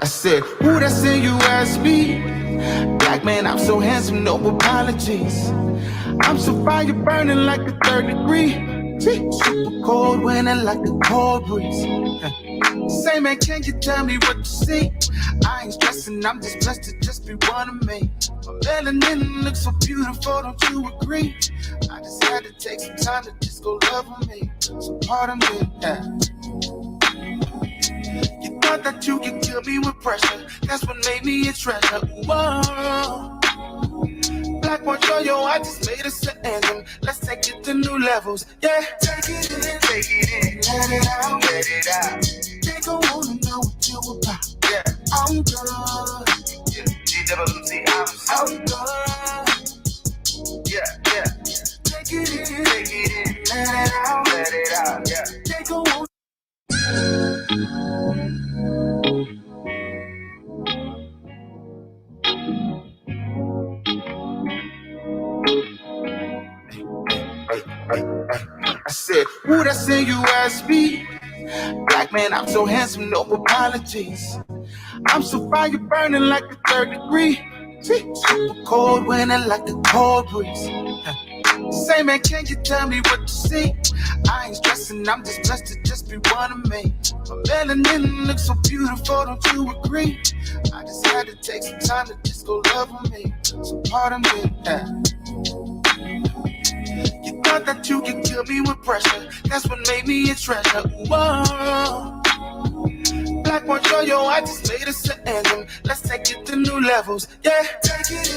I said, who that say you asked me? Black man, I'm so handsome, no apologies. I'm so fire burning like the third degree. Super cold winter like a cold breeze. Say man, can you tell me what you see? I ain't stressing, I'm just blessed to just be one of me. My melanin looks so beautiful, don't you agree? I just had to take some time to just go love on me. So pardon me, yeah. You thought that you could kill me with pressure. That's what made me a treasure. Whoa. Black boy, yo, I just made us an anthem. Let's take it to new levels. Yeah, take it in, let it out, let it out. They gon' wanna know what you about. Yeah, I'm good. Yeah, GWC, I'm good. Yeah, yeah. Take it in, let it out, yeah. They gon' wanna. I said, who that say you asked me? Black man, I'm so handsome, no apologies. I'm so fire burning like the third degree. Super cold winter like a cold breeze. Say man, can you tell me what you see? I ain't stressing, I'm just blessed to just be one of me. My melanin looks so beautiful, don't you agree? I just had to take some time to just go love on me. So pardon me, yeah. You thought that you could kill me with pressure. That's what made me a treasure. Whoa. Black boy, yo, I just made us an anthem. Let's take it to new levels. Yeah, take it in,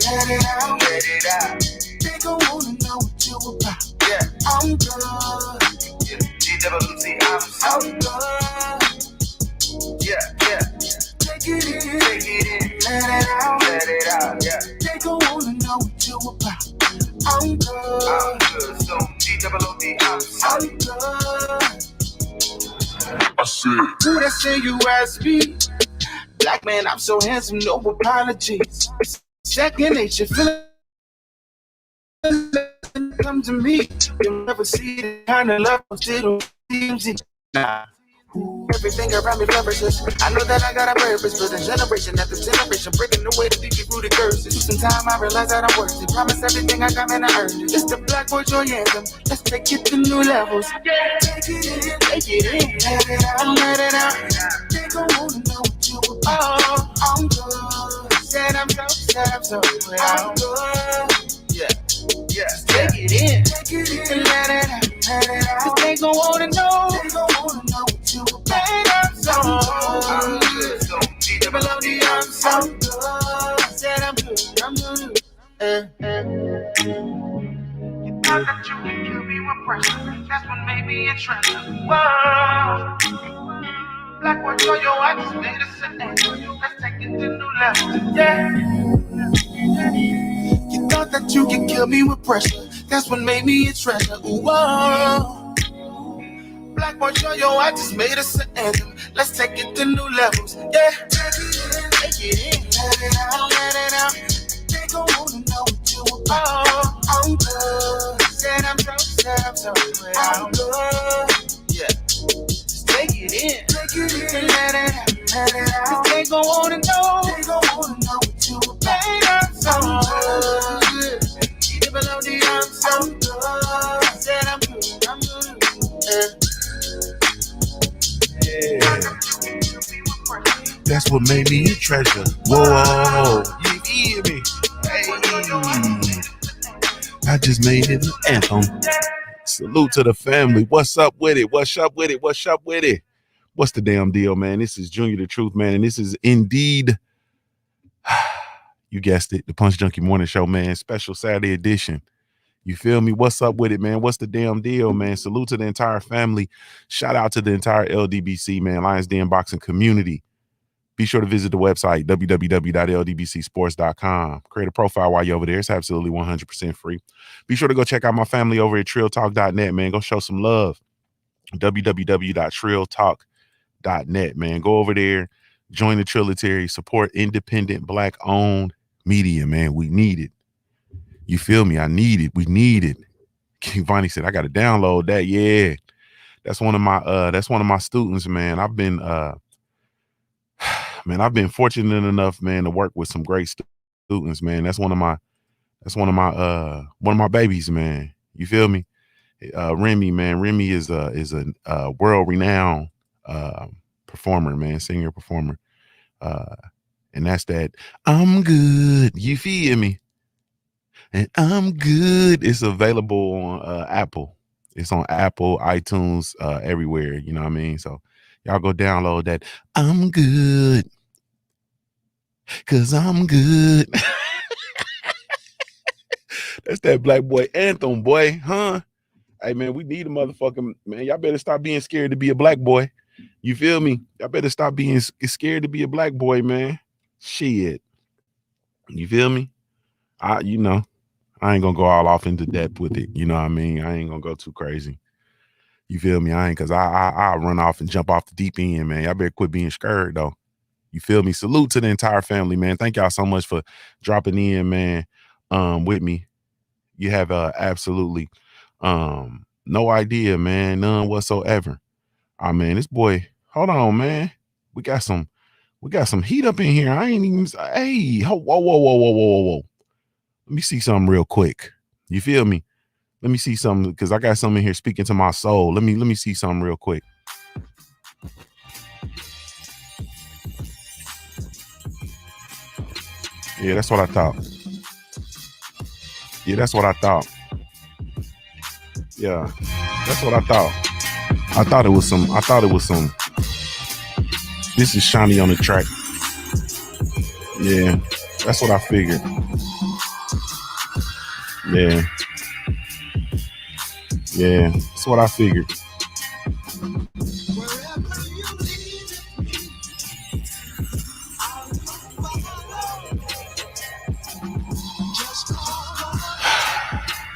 let it out, let it out. They gon' wanna know what you about. Yeah, I'm good. Yeah, GWC, I'm good. Yeah, yeah. Take it in, let it out, yeah. They gon' wanna know what you about. I'm good, so GWC, I'm good. I said, who that say you asked me? Black man, I'm so handsome, no apologies. Second nature, feeling come to me. You'll never see the kind of love still easy. Nah. Everything around me flourishes. I know that I got a purpose for the generation after generation, breaking away the deeply rooted curses. Some time I realize that I'm worth it. Promise everything I got, man, I earned it. It's the Black Boy Joy anthem. Let's take it to new levels. Take it in, let it out, let it out. They gon' wanna know what you about. Oh, I'm good. Said I'm so, I'm good. Yeah, yeah. Just take it in, let it out, let it out. Cause they gon' wanna know. They gon' wanna know what you about. I'm so good. So deep the melody, I'm so good. Said I'm good, I'm good. You thought that you could kill me with pressure. That's what made me a treasure. Whoa. Black boy, yo, I just made us an anthem. Let's take it to new levels. Yeah. You thought that you could kill me with pressure. That's what made me a treasure. Whoa. Black boy, yo, I just made us an anthem. Let's take it to new levels. Yeah. Take it in, let it out, let it out. They gon' wanna know what you about. Oh, I'm good. Said I'm so, I'm good. Yeah. Just take it in, let it out, let it out. Cause they gon' wanna know. They gon' wanna know what you about. I'm so good. Keep it below the I'm so good. Said I'm good, I'm good. That's what made me a treasure. Whoa, you hear me? Hey, I just made it an anthem. Salute to the family. What's up with it? What's up with it? What's up with it? What's the damn deal, man? This is Junior the Truth, man, and this is indeed, you guessed it, the Punch Junkie Morning Show, man. Special Saturday edition. You feel me? What's up with it, man? What's the damn deal, man? Salute to the entire family. Shout out to the entire LDBC, man, Lions Den Boxing community. Be sure to visit the website, www.ldbcsports.com. Create a profile while you're over there. It's absolutely 100% free. Be sure to go check out my family over at trilltalk.net, man. Go show some love. www.trilltalk.net, man. Go over there. Join the Trilletary. Support independent, Black-owned media, man. We need it. You feel me? I need it. We need it. King Vonnie said, I got to download that. Yeah. That's one of my students, man. I've been man, I've been fortunate enough, man, to work with some great students, man. One of my babies, man. You feel me? Remy, man. Remy is a world renowned uh, performer, man, singer performer. Uh, and that's that. I'm good. You feel me? And I'm good. It's available on Apple. It's on Apple, iTunes, everywhere. You know what I mean? So y'all go download that. I'm good. Cause I'm good. That's that black boy anthem, boy, huh? Hey man, we need a motherfucking man. Y'all better stop being scared to be a black boy. You feel me? Y'all better stop being scared to be a black boy, man. Shit. You feel me? I ain't gonna go all off into depth with it. You know what I mean? I ain't gonna go too crazy. You feel me? I ain't cause I run off and jump off the deep end, man. Y'all better quit being scared though. You feel me? Salute to the entire family, man. Thank y'all so much for dropping in, man. With me. You have absolutely no idea, man. None whatsoever. Oh man, this boy, hold on, man. We got some heat up in here. I ain't even whoa, whoa, whoa, whoa, whoa, whoa, whoa. Let me see something real quick. You feel me? Let me see something because I got something in here speaking to my soul. Let me see something real quick. Yeah, that's what I thought. Yeah, that's what I thought. Yeah, that's what I thought. I thought it was some. This is Shawnee on the track. Yeah, that's what I figured. Yeah. Yeah, that's what I figured.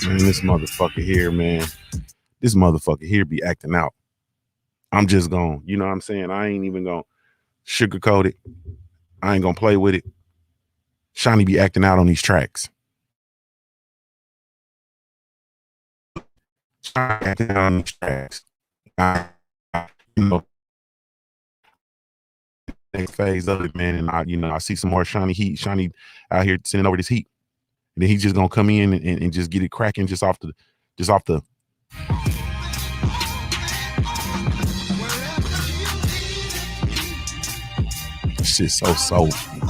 Man, this motherfucker here, man. This motherfucker here be acting out. I'm just gonna, you know what I'm saying? I ain't even gonna sugarcoat it. I ain't gonna play with it. Shawnee be acting out on these tracks. Shawnee acting out on these tracks. You know, next phase of it, man. And I see some more Shawnee heat. Shawnee out here sending over this heat. And then he's just gonna come in and just get it cracking just off the shit's so soulful.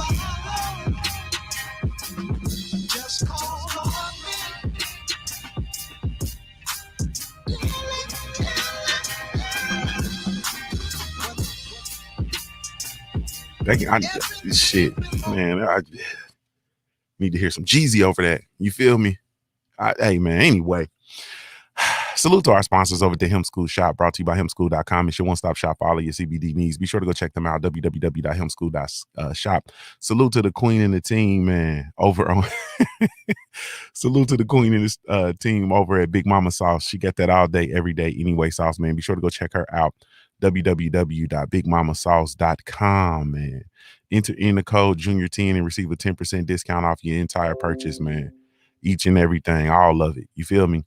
Shit, man. I need to hear some Jeezy over that. You feel me? Hey, man. Anyway, salute to our sponsors over at the Hemp School Shop, brought to you by hempschool.com. It's your one-stop shop for all of your CBD needs. Be sure to go check them out, www.hempschool.shop. Salute to the queen and the team, man, over on salute to the queen and the team over at Big Mama Sauce. She got that all day, every day, anyway, sauce, man. Be sure to go check her out, www.bigmamasauce.com, man. Enter in the code Junior10 and receive a 10% discount off your entire purchase, man. Each and everything, all of it. You feel me?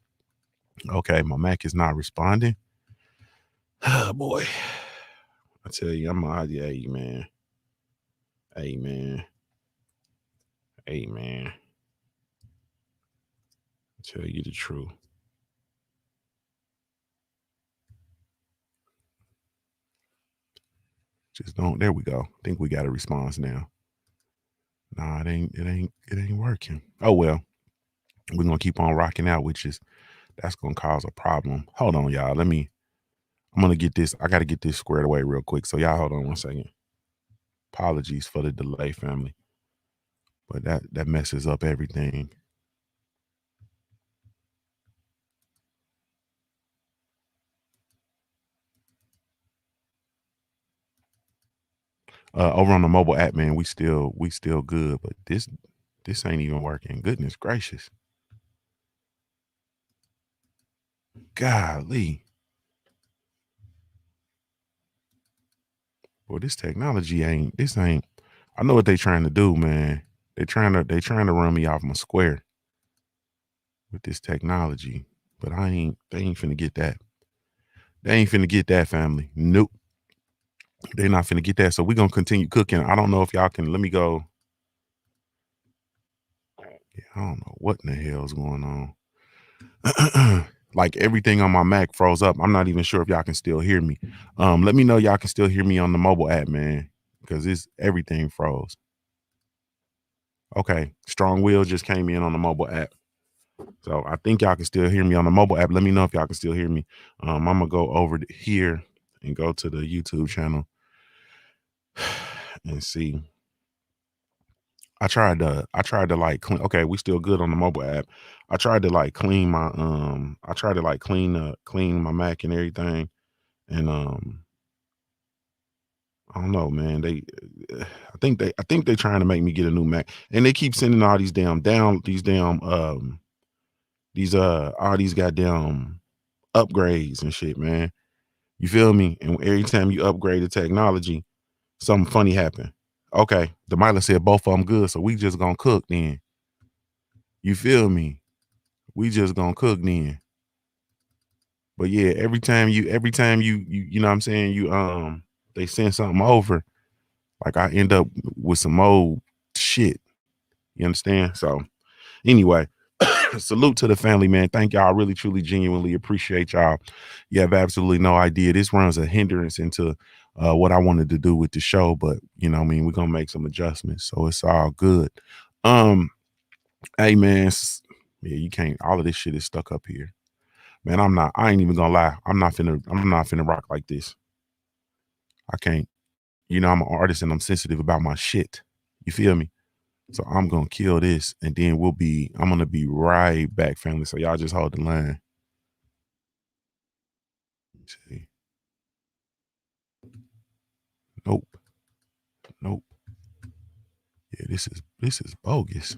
Okay, my Mac is not responding. Oh, boy. I tell you, hey, man. Hey, man. Hey, man. I tell you the truth. Just don't. There we go. I think we got a response now. Nah, it ain't working. Oh well. We're gonna keep on rocking out, that's gonna cause a problem. Hold on, y'all. I'm gonna get this. I gotta get this squared away real quick. So y'all hold on one second. Apologies for the delay, family. But that messes up everything. Over on the mobile app, man, we still good, but this ain't even working. Goodness gracious. Golly. Well, this technology ain't. I know what they trying to do, man. They trying to run me off my square with this technology, but they ain't finna get that. They ain't finna get that, family. Nope. They're not finna get that. So we're gonna continue cooking. I don't know if y'all can let me go. Yeah, I don't know what in the hell's going on. Like everything on my Mac froze up. I'm not even sure if y'all can still hear me. Let me know y'all can still hear me on the mobile app, man. Because it's everything froze. Okay. Strong Will just came in on the mobile app. So I think y'all can still hear me on the mobile app. Let me know if y'all can still hear me. I'm gonna go over here and go to the YouTube channel and see. I tried to like clean. Okay, we still good on the mobile app. I tried to like clean my clean my Mac and everything. And I don't know, man. I think they trying to make me get a new Mac. And they keep sending all these all these goddamn upgrades and shit, man. You feel me? And every time you upgrade the technology, something funny happen. Okay, the Mila said both of them good, so we just gonna cook then. You feel me? We just gonna cook then. But yeah, every time you you know what I'm saying, they send something over, like I end up with some old shit. You understand? So anyway, salute to the family, man. Thank y'all. I really, truly, genuinely appreciate y'all. You have absolutely no idea. This runs a hindrance into what I wanted to do with the show, but you know what I mean, we're gonna make some adjustments. So it's all good. Hey man, yeah, you can't, all of this shit is stuck up here. Man, I ain't even gonna lie. I'm not finna rock like this. I can't. You know, I'm an artist and I'm sensitive about my shit. You feel me? So I'm gonna kill this and then I'm gonna be right back, family. So y'all just hold the line. Let's see. Nope. Nope. Yeah, this is bogus.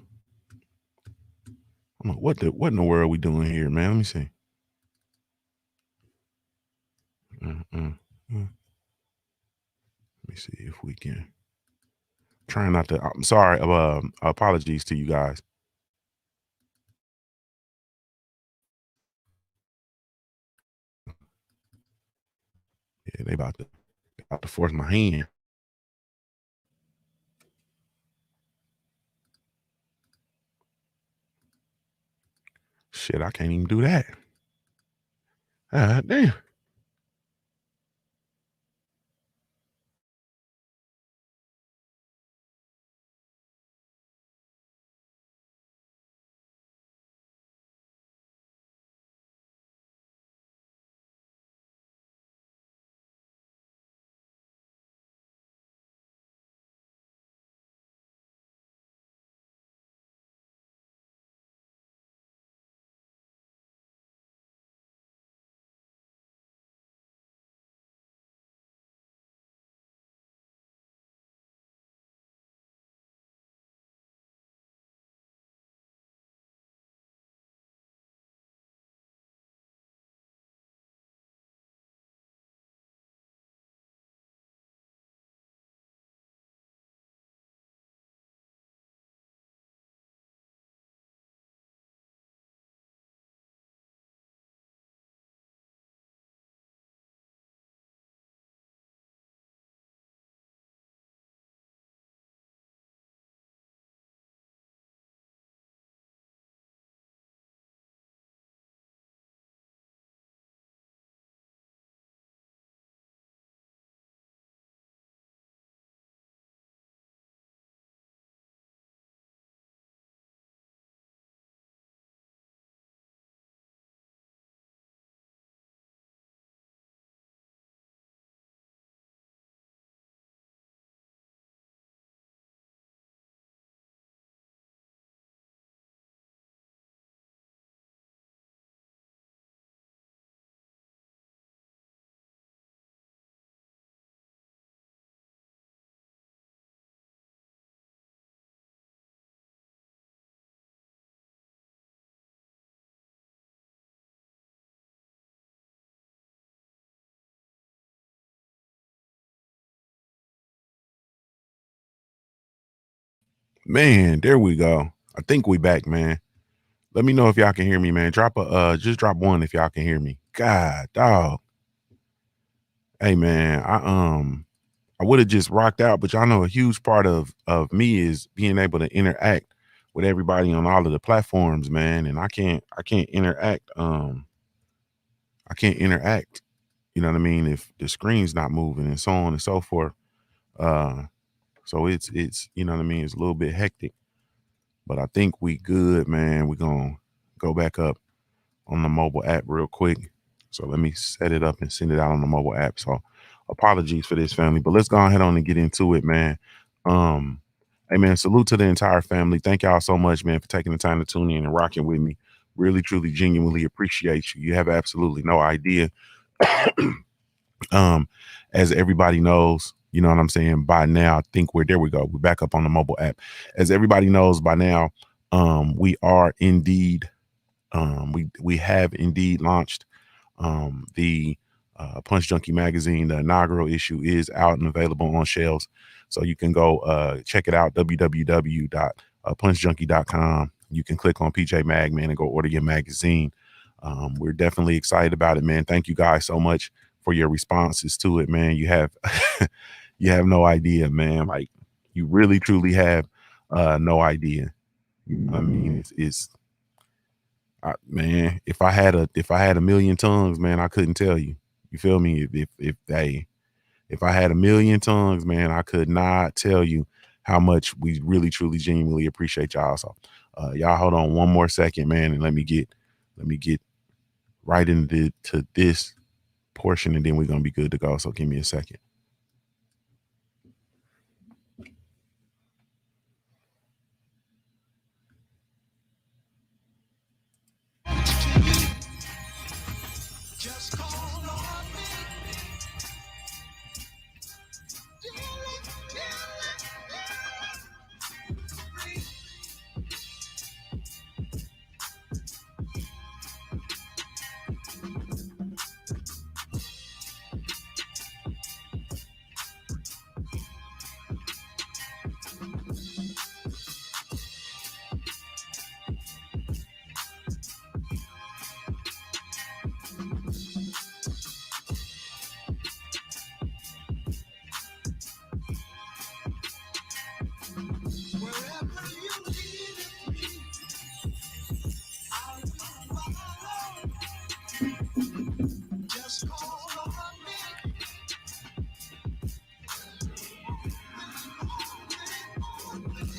I don't know what in the world we doing here, man. Let me see. Let me see if we can. Trying not to. I'm sorry. Apologies to you guys. Yeah, they about to force my hand. Shit, I can't even do that. Damn. Man, there we go. I think we back, man. Let me know if y'all can hear me, man. Just drop one if y'all can hear me. God, dog. Hey man, I would have just rocked out, but y'all know a huge part of me is being able to interact with everybody on all of the platforms, man. And I can't interact. I can't interact. You know what I mean? If the screen's not moving and so on and so forth. Uh, so it's you know what I mean? It's a little bit hectic, but I think we good, man. We're gonna go back up on the mobile app real quick. So let me set it up and send it out on the mobile app. So apologies for this, family, but let's go ahead on and get into it, man. Um, hey man, salute to the entire family. Thank y'all so much, man, for taking the time to tune in and rocking with me. Really, truly, genuinely appreciate you. You have absolutely no idea. um, as everybody knows, you know what I'm saying, by now, I think there we go. We're back up on the mobile app. As everybody knows by now, we are indeed we have indeed launched the Punch Junkie magazine. The inaugural issue is out and available on shelves, so you can go check it out. www.punchjunkie.com. You can click on PJ Mag, man, and go order your magazine. We're definitely excited about it, man. Thank you guys so much for your responses to it, man. You have you have no idea, man. Like, you really truly have no idea. I mean, it's man, if I had a million tongues, man, I couldn't tell you. You feel me? If I had a million tongues, man, I could not tell you how much we really, truly, genuinely appreciate y'all. So y'all hold on one more second, man, and let me get right into this portion, and then we're gonna be good to go. So give me a second.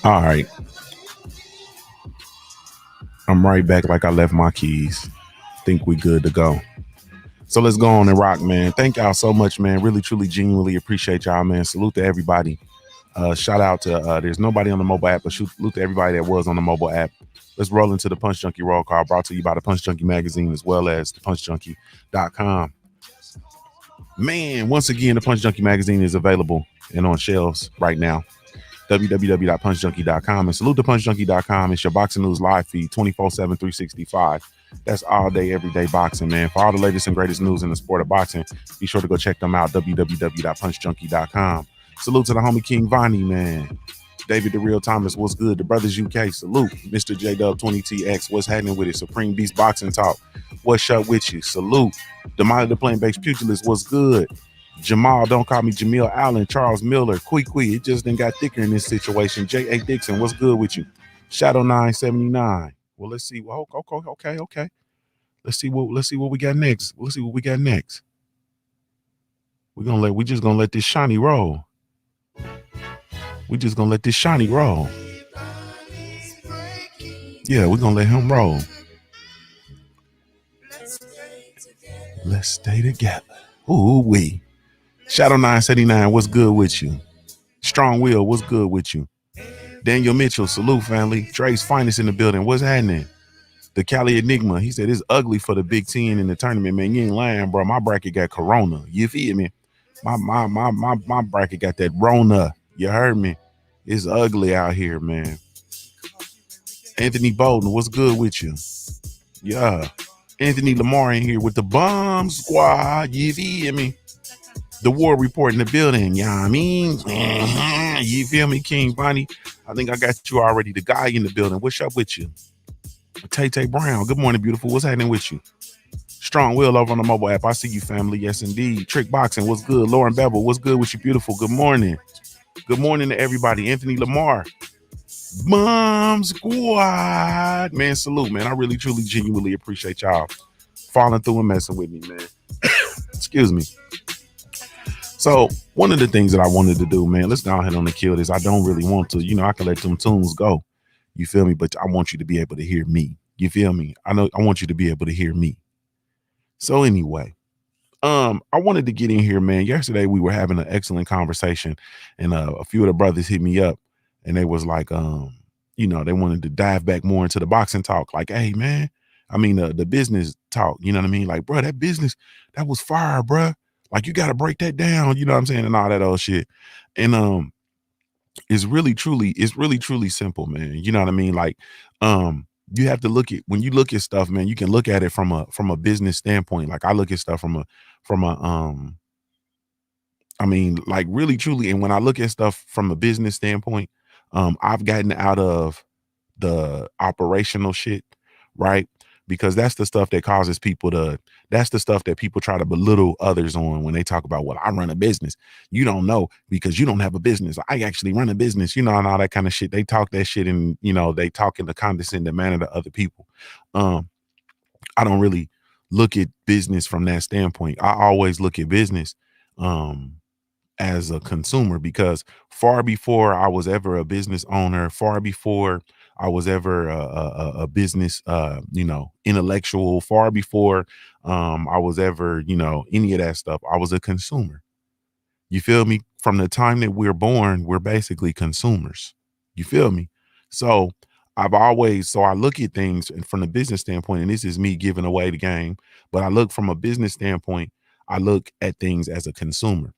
All right. I'm right back like I left my keys. Think we good to go. So let's go on and rock, man. Thank y'all so much, man. Really, truly, genuinely appreciate y'all, man. Salute to everybody. Shout out to there's nobody on the mobile app, but salute to everybody that was on the mobile app. Let's roll into the Punch Junkie roll call, brought to you by the Punch Junkie magazine as well as the punchjunkie.com. Man, once again, the Punch Junkie magazine is available and on shelves right now. www.punchjunkie.com, and salute to punchjunkie.com. It's your boxing news live feed 24/7 365. That's all day, everyday boxing, man. For all the latest and greatest news in the sport of boxing, be sure to go check them out. www.punchjunkie.com. Salute to the homie King Vonnie, man. David the Real Thomas, what's good? The Brothers UK, salute. Mr. J-Dub 20TX, what's happening with it? Supreme Beast Boxing Talk, what's up with you? Salute. Demolly the Plain Based Pugilist, what's good? Jamal, don't call me Jamil Allen, Charles Miller, Quee, it just didn't got thicker in this situation. J.A. Dixon, what's good with you? Shadow 979. Well, let's see. Well, okay. Let's see what we got next. We're just gonna let this shiny roll. Yeah, we're gonna let him roll. Let's stay together. Ooh wee. Shadow 979, what's good with you? Strong Will, what's good with you? Daniel Mitchell, salute family. Dre's finest in the building. What's happening? The Cali Enigma, he said it's ugly for the Big Ten in the tournament, man. You ain't lying, bro. My bracket got Corona. You feel me? My bracket got that Rona. You heard me? It's ugly out here, man. Anthony Bolden, what's good with you? Yeah. Anthony Lamar in here with the bomb squad. You feel me? The war report in the building. Yeah, I mean, you feel me, King Bonnie? I think I got you already. The guy in the building. What's up with you? Tay Brown. Good morning, beautiful. What's happening with you? Strong Will over on the mobile app. I see you, family. Yes, indeed. Trick Boxing, what's good? Lauren Bevel, what's good with you, beautiful? Good morning. Good morning to everybody. Anthony Lamar, Mom Squad. Man, salute, man. I really, truly, genuinely appreciate y'all falling through and messing with me, man. Excuse me. So one of the things that I wanted to do, man, let's go ahead on the kill this. I don't really want to, I can let them tunes go. You feel me? But I want you to be able to hear me. You feel me? I want you to be able to hear me. So anyway, I wanted to get in here, man. Yesterday we were having an excellent conversation, and a few of the brothers hit me up, and they was like, they wanted to dive back more into the boxing talk. Like, hey, man, I mean the business talk. You know what I mean? Like, bro, that business that was fire, bro. Like, you got to break that down. You know what I'm saying? And all that old shit. And it's really truly simple, man. You know what I mean? Like, you have to look at, when you look at stuff, man, you can look at it from a business standpoint. Like, I look at stuff from a I mean, like, really truly. And when I look at stuff from a business standpoint, I've gotten out of the operational shit, right? Because that's the stuff that causes that's the stuff that people try to belittle others on when they talk about, well, I run a business. You don't know because you don't have a business. I actually run a business, and all that kind of shit. They talk that shit, and, they talk in the condescending manner to other people. I don't really look at business from that standpoint. I always look at business, as a consumer, because far before I was ever a business owner, far before I was ever a business, intellectual, far before I was ever, any of that stuff, I was a consumer. You feel me? From the time that we're born, we're basically consumers. You feel me? So I look at things from the business standpoint, and this is me giving away the game, but I look from a business standpoint, I look at things as a consumer.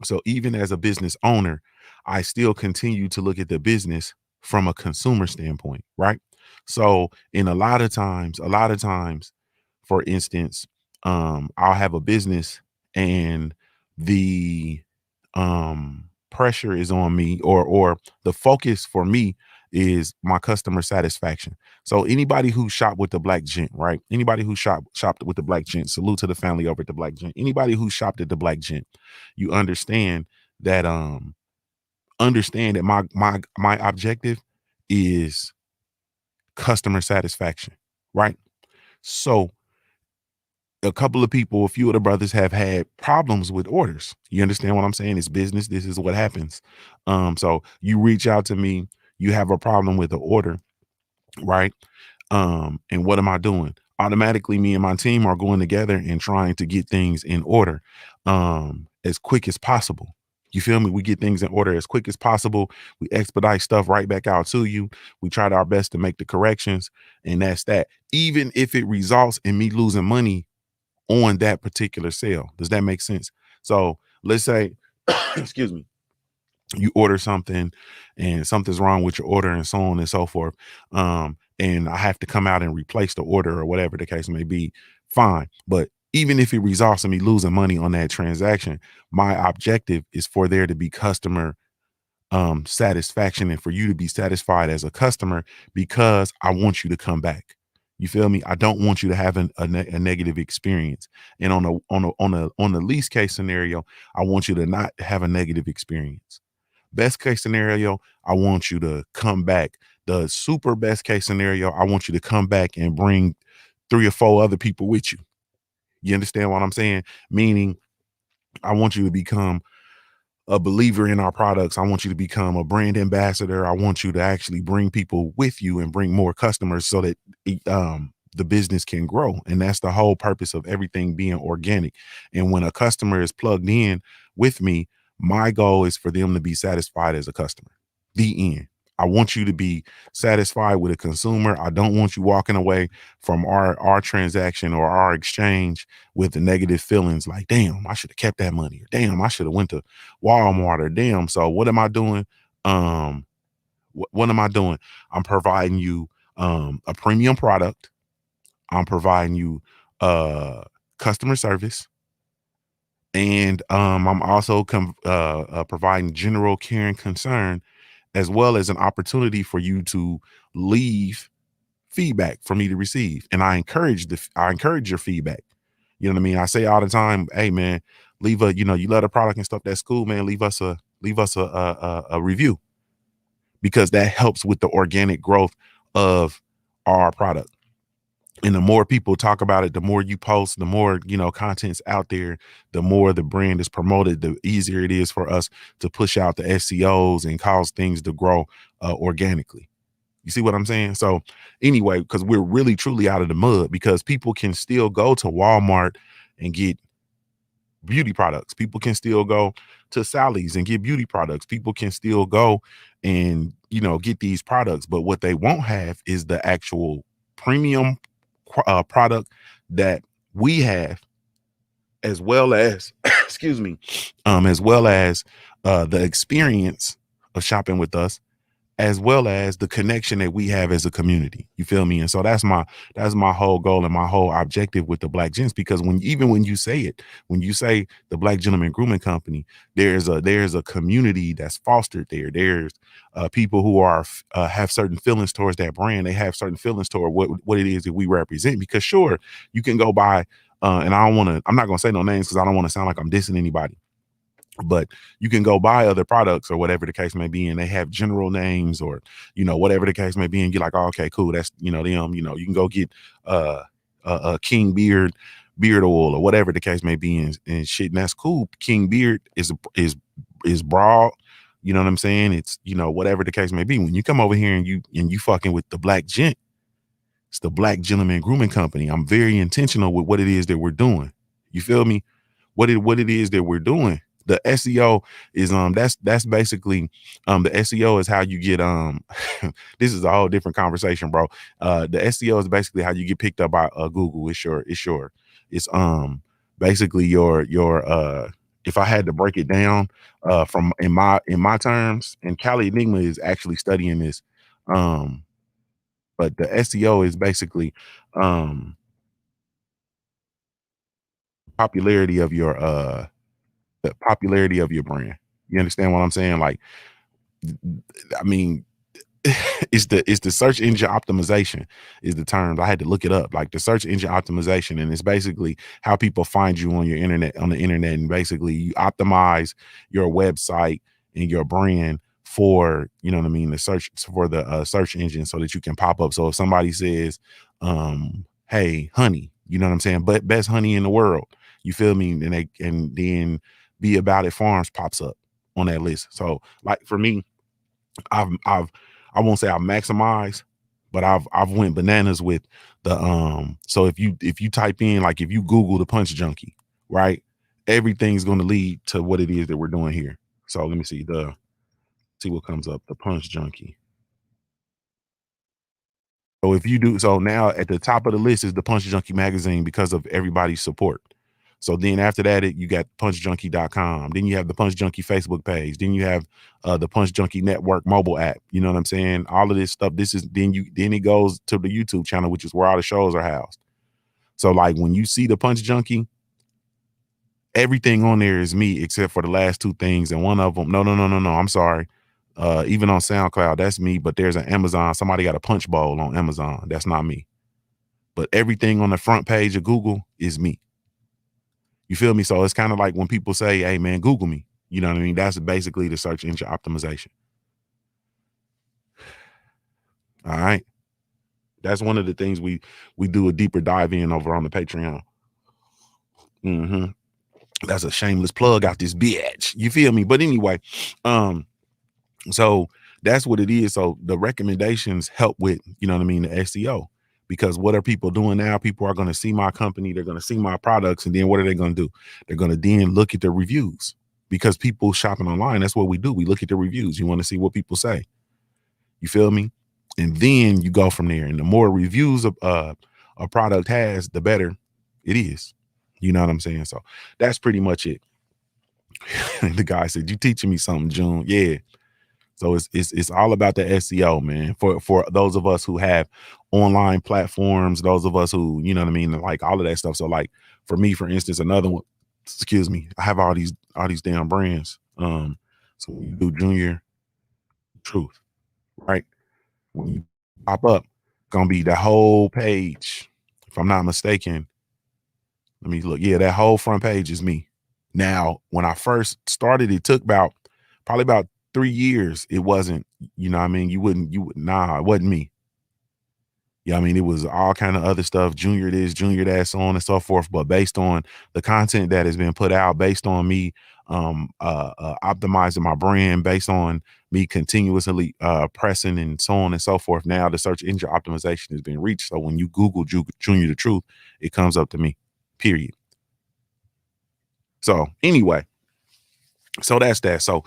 So even as a business owner, I still continue to look at the business from a consumer standpoint, right? So in a lot of times, for instance, I'll have a business, and the pressure is on me, or the focus for me is my customer satisfaction. So anybody who shopped with the Black Gent, right? Anybody who shopped with the Black Gent, salute to the family over at the Black Gent. Anybody who shopped at the Black Gent, you understand that my objective is customer satisfaction, right? So a couple of people, a few of the brothers have had problems with orders. You understand what I'm saying? It's business. This is what happens. So you reach out to me, you have a problem with the order, right? And what am I doing? Automatically, me and my team are going together and trying to get things in order as quick as possible. You feel me? We get things in order as quick as possible. We expedite stuff right back out to you. We tried our best to make the corrections, and that's that. Even if it results in me losing money on that particular sale. Does that make sense? So let's say, excuse me, you order something and something's wrong with your order, and so on and so forth. And I have to come out and replace the order, or whatever the case may be. Fine. But even if it results in me losing money on that transaction, my objective is for there to be customer satisfaction, and for you to be satisfied as a customer, because I want you to come back. You feel me? I don't want you to have a negative experience. And on the least case scenario, I want you to not have a negative experience. Best case scenario, I want you to come back. The super best case scenario, I want you to come back and bring 3 or 4 other people with you. You understand what I'm saying? Meaning, I want you to become a believer in our products. I want you to become a brand ambassador. I want you to actually bring people with you and bring more customers, so that the business can grow. And that's the whole purpose of everything being organic. And when a customer is plugged in with me, my goal is for them to be satisfied as a customer. The end. I want you to be satisfied with a consumer. I don't want you walking away from our transaction or our exchange with the negative feelings like, damn, I should have kept that money, or damn, I should have went to Walmart, or damn. So what am I doing? What am I doing? I'm providing you a premium product. I'm providing you customer service. And I'm also providing general care and concern, as well as an opportunity for you to leave feedback for me to receive, and I encourage your feedback. You know what I mean? I say all the time, hey man, leave a, you love a product and stuff, that's cool, man. Leave us a review, because that helps with the organic growth of our product. And the more people talk about it, the more you post, the more, content's out there, the more the brand is promoted, the easier it is for us to push out the SEOs and cause things to grow organically. You see what I'm saying? So anyway, because we're really truly out of the mud, because people can still go to Walmart and get beauty products. People can still go to Sally's and get beauty products. People can still go and, get these products. But what they won't have is the actual premium product that we have, as well as, excuse me, as well as the experience of shopping with us, as well as the connection that we have as a community. You feel me? And so that's my whole goal and my whole objective with the Black Gents, because when you say the Black Gentleman Grooming Company, there's a community that's fostered there. There's people who are have certain feelings towards that brand. They have certain feelings toward what it is that we represent. Because sure, you can go by and I'm not gonna say no names because I don't want to sound like I'm dissing anybody, but you can go buy other products or whatever the case may be, and they have general names, or whatever the case may be, and you're like, oh, okay, cool, that's them. You can go get King beard oil or whatever the case may be, and shit, and that's cool. King beard is broad, you know what I'm saying? It's whatever the case may be. When you come over here and you fucking with the Black Gent, it's the Black Gentleman Grooming Company. I'm very intentional with what it is that we're doing. You feel me? What it is that we're doing. The SEO is that's basically the SEO is how you get this is a whole different conversation, bro. The SEO is basically how you get picked up by Google. It's basically your if I had to break it down from in my terms, and Cali Enigma is actually studying this, but the SEO is basically popularity of your the popularity of your brand. You understand what I'm saying? Like, I mean, it's the search engine optimization is the term. I had to look it up. Like the search engine optimization, and it's basically how people find you on the internet, and basically you optimize your website and your brand for, the search for the search engine, so that you can pop up. So if somebody says, hey, honey, you know what I'm saying, but best honey in the world, you feel me? And then Be About It Farms pops up on that list. So like for me, I won't say I maximize, but I've went bananas with the so if you type in, like if you Google the Punch Junkie, right, everything's going to lead to what it is that we're doing here. So let me see what comes up. The Punch Junkie. So if you do, so now at the top of the list is the Punch Junkie magazine, because of everybody's support. So then after that, you got punchjunkie.com. Then you have the Punch Junkie Facebook page. Then you have the Punch Junkie Network mobile app. You know what I'm saying? All of this stuff. Then it goes to the YouTube channel, which is where all the shows are housed. So like when you see the Punch Junkie, everything on there is me except for the last two things. And one of them, no, I'm sorry. Even on SoundCloud, that's me. But there's an Amazon. Somebody got a punch bowl on Amazon. That's not me. But everything on the front page of Google is me. You feel me? So it's kind of like when people say, hey man, Google me. You know what I mean? That's basically the search engine optimization. All right. That's one of the things we do a deeper dive in over on the Patreon. That's a shameless plug out this bitch. You feel me? But anyway, so that's what it is. So the recommendations help with, the SEO. Because what are people doing now? People are going to see my company. They're going to see my products. And then what are they going to do? They're going to then look at the reviews, because people shopping online, that's what we do. We look at the reviews. You want to see what people say. You feel me? And then you go from there. And the more reviews a product has, the better it is. You know what I'm saying? So that's pretty much it. The guy said, you teaching me something, June? Yeah. So it's all about the SEO, man. For those of us who have online platforms, those of us who, you know what I mean, like all of that stuff. So like for me, for instance, another one, excuse me, I have all these damn brands. So when you do Junior Truth, right? When you pop up, Gonna be the whole page. If I'm not mistaken, let me look. Yeah, that whole front page is me. Now, when I first started, it took probably about 3 years. It wasn't, you know what I mean? Nah, it wasn't me. Yeah, I mean, it was all kind of other stuff, junior this, junior that, so on and so forth. But based on the content that has been put out, based on me optimizing my brand, based on me continuously pressing and so on and so forth, now the search engine optimization has been reached. So when you Google Junior the Truth, it comes up to me, period. So anyway, so that's that. So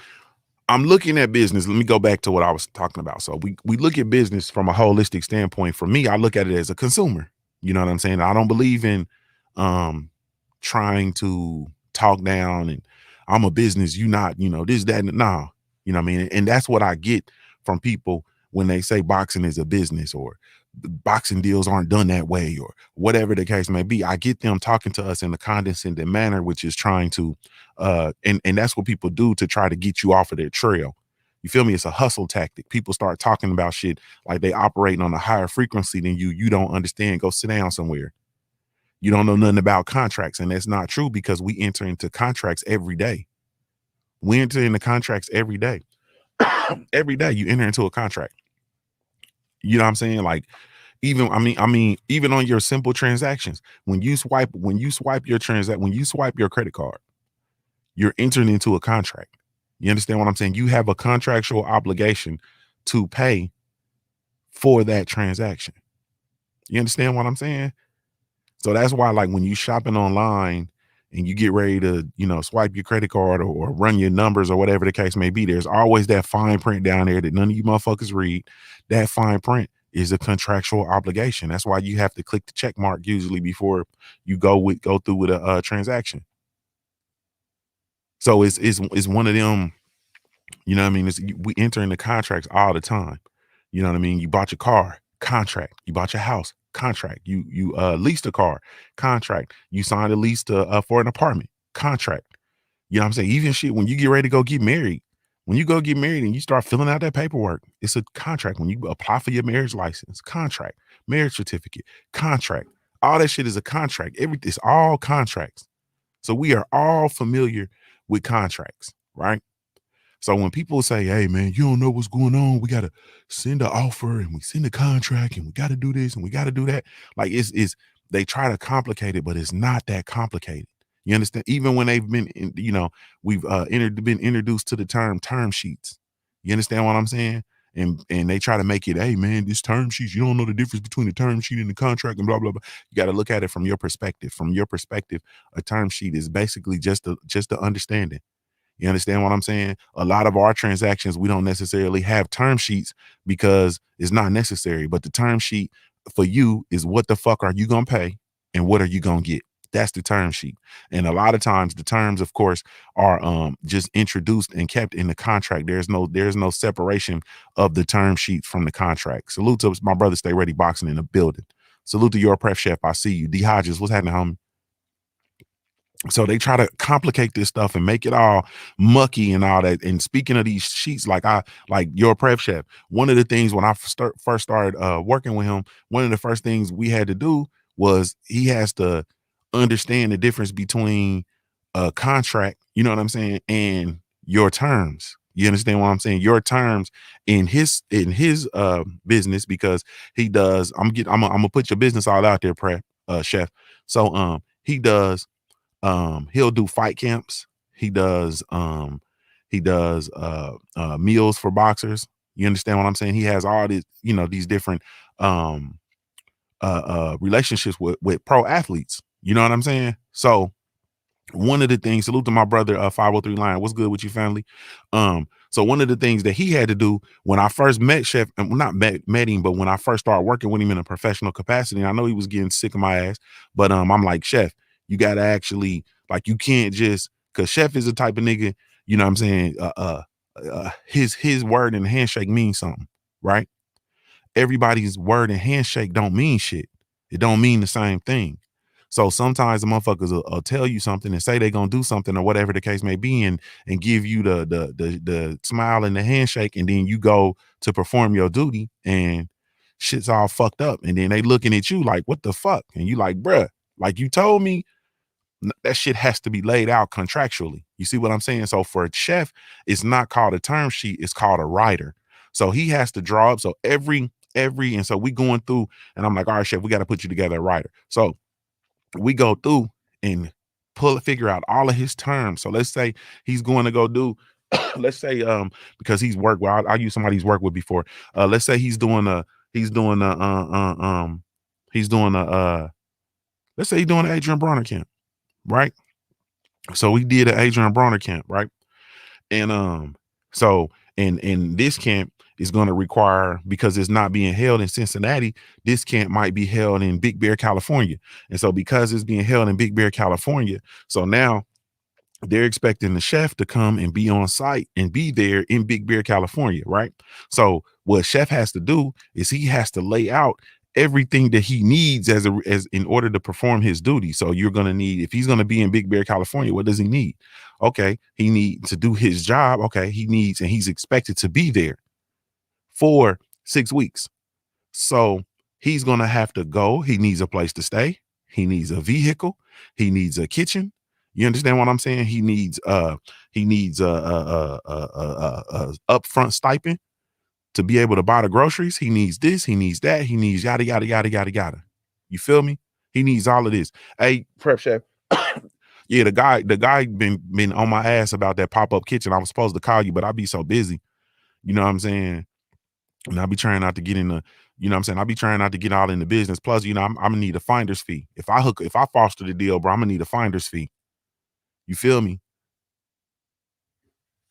I'm looking at business. Let me go back to what I was talking about. So we look at business from a holistic standpoint. For me, I look at it as a consumer. You know what I'm saying? I don't believe in trying to talk down and I'm a business, you not, this, that, and no. You know what I mean? And that's what I get from people when they say boxing is a business or boxing deals aren't done that way or whatever the case may be. I get them talking to us in a condescending manner, which is trying to and that's what people do to try to get you off of their trail. You feel me? It's a hustle tactic. People start talking about shit like they operating on a higher frequency than you. You don't understand. Go sit down somewhere. You don't know nothing about contracts. And that's not true because we enter into contracts every day. We enter into contracts every day. Every day you enter into a contract. You know what I'm saying? Like even even on your simple transactions, when you swipe your credit card, you're entering into a contract. You understand what I'm saying? You have a contractual obligation to pay for that transaction. You understand what I'm saying? So that's why, like, when you shopping online and you get ready to, swipe your credit card or run your numbers or whatever the case may be, there's always that fine print down there that none of you motherfuckers read. That fine print is a contractual obligation. That's why you have to click the check mark usually before you go through with a transaction. So it's one of them. You know what I mean? We enter into contracts all the time. You know what I mean? You bought your car, contract. You bought your house, contract. You leased a car, contract. You signed a lease for an apartment, contract. You know what I'm saying? Even shit, when you get ready to go get married, when you go get married and you start filling out that paperwork, it's a contract. When you apply for your marriage license, contract, marriage certificate, contract. All that shit is a contract. It's all contracts. So we are all familiar with contracts, right? So when people say, hey, man, you don't know what's going on, we got to send an offer and we send a contract and we got to do this and we got to do that. Like they try to complicate it, but it's not that complicated. You understand? Even when they've been, we've been introduced to the term sheets. You understand what I'm saying? And they try to make it, hey, man, this term sheets, you don't know the difference between the term sheet and the contract and blah, blah, blah. You got to look at it from your perspective. From your perspective, a term sheet is basically just the understanding. You understand what I'm saying? A lot of our transactions, we don't necessarily have term sheets because it's not necessary. But the term sheet for you is what the fuck are you going to pay and what are you going to get? That's the term sheet. And a lot of times the terms, of course, are just introduced and kept in the contract. There's no separation of the term sheet from the contract. Salute to my brother, Stay Ready Boxing in the building. Salute to your prep chef. I see you. D Hodges, what's happening, homie? So they try to complicate this stuff and make it all mucky and all that. And speaking of these sheets, like your prep chef, one of the things when I first started working with him, one of the first things we had to do was he has to understand the difference between a contract, you know what I'm saying, and your terms. You understand what I'm saying? Your terms in his business, because he does. I'm gonna put your business all out there, prep chef. So he does. He'll do fight camps. He does meals for boxers. You understand what I'm saying? He has all these, these different relationships with pro athletes. You know what I'm saying? So one of the things, salute to my brother 503 Lion. What's good with you, family? So one of the things that he had to do when I first met Chef, and not met him, but when I first started working with him in a professional capacity, I know he was getting sick of my ass, but I'm like, Chef, you gotta actually, like, you can't just, because Chef is the type of nigga, you know what I'm saying? His word and handshake means something, right? Everybody's word and handshake don't mean shit. It don't mean the same thing. So sometimes the motherfuckers will tell you something and say they're gonna do something or whatever the case may be, and give you the smile and the handshake, and then you go to perform your duty and shit's all fucked up. And then they looking at you like, what the fuck? And you like, bruh, like you told me that shit has to be laid out contractually. You see what I'm saying? So for a chef, it's not called a term sheet, it's called a writer. So he has to draw up. So and so we going through, and I'm like, all right, chef, we got to put you together a writer. So we go through and figure out all of his terms. So let's say he's going to go do, let's say, because he's worked well, I use somebody he's worked with before. Let's say he's doing a, he's doing a, let's say he's doing an Adrian Bronner camp, right? So we did an Adrian Bronner camp, right? And so in this camp is going to require, because it's not being held in Cincinnati, this camp might be held in Big Bear, California. And so because it's being held in Big Bear, California, so now they're expecting the chef to come and be on site and be there in Big Bear, California, right? So what chef has to do is he has to lay out everything that he needs as in order to perform his duty. So you're going to need, if he's going to be in Big Bear, California, what does he need? Okay, he needs to do his job. Okay, he needs, and he's expected to be there for 6 weeks. So he's going to have to go. He needs a place to stay. He needs a vehicle. He needs a kitchen. You understand what I'm saying? He needs a upfront stipend to be able to buy the groceries. He needs this. He needs that. He needs yada yada yada yada yada. You feel me? He needs all of this. Hey, prep chef. Yeah, the guy been on my ass about that pop-up kitchen. I was supposed to call you, but I be so busy. You know what I'm saying? And I be trying not to get in the, you know what I'm saying? I be trying not to get all in the business. Plus, you know, I'm gonna need a finder's fee. If I foster the deal, bro, I'm gonna need a finder's fee. You feel me?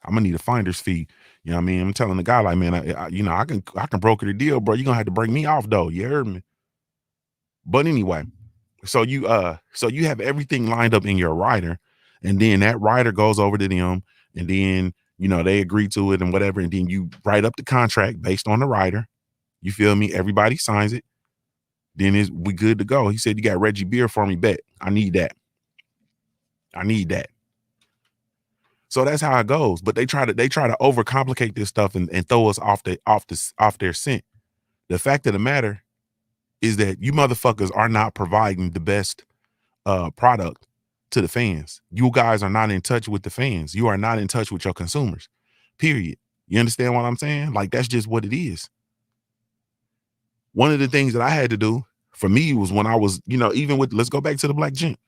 I'm gonna need a finder's fee. You know what I mean? I'm telling the guy, like, man, I can broker the deal, bro. You're gonna have to break me off though. You heard me? But anyway, so you have everything lined up in your writer, and then that writer goes over to them, and then you know they agree to it and whatever, and then you write up the contract based on the writer. You feel me? Everybody signs it. Then we good to go. He said, you got Reggie beer for me, bet. I need that. So that's how it goes. But they try to overcomplicate this stuff and throw us off their scent. The fact of the matter is that you motherfuckers are not providing the best product to the fans. You guys are not in touch with the fans. You are not in touch with your consumers. Period. You understand what I'm saying? Like, that's just what it is. One of the things that I had to do for me was when I was, you know, even with, let's go back to the black gent.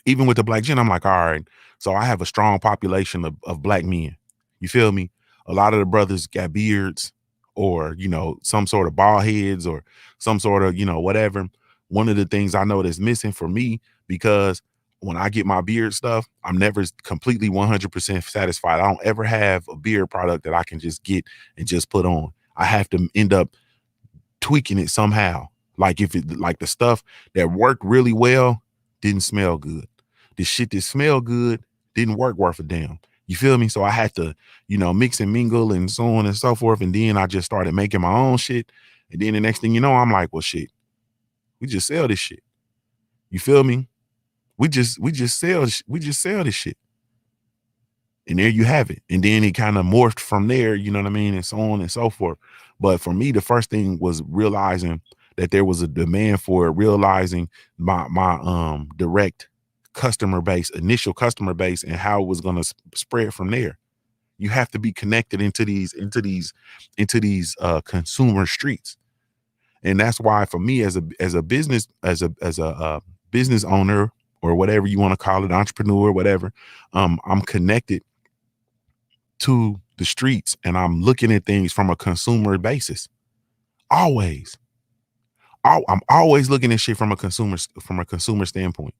Even with the black gent, I'm like, all right, so I have a strong population of black men. You feel me? A lot of the brothers got beards or, you know, some sort of bald heads or some sort of, you know, whatever. One of the things I know that's missing for me, because when I get my beard stuff, I'm never completely 100% satisfied. I don't ever have a beard product that I can just get and just put on. I have to end up tweaking it somehow. Like if it, like the stuff that worked really well didn't smell good. The shit that smelled good didn't work worth a damn. You feel me? So I had to, you know, mix and mingle and so on and so forth. And then I just started making my own shit. And then the next thing you know, I'm like, well, shit, we just sell this shit. You feel me? We just sell this shit. And there you have it. And then it kind of morphed from there, you know what I mean? And so on and so forth. But for me, the first thing was realizing that there was a demand for it, realizing my direct customer base, initial customer base, and how it was going to spread from there. You have to be connected into these consumer streets. And that's why for me as a business business owner, or whatever you want to call it, entrepreneur, whatever, I'm connected to the streets and I'm looking at things from a consumer basis. Always. I'm always looking at shit from a consumer standpoint.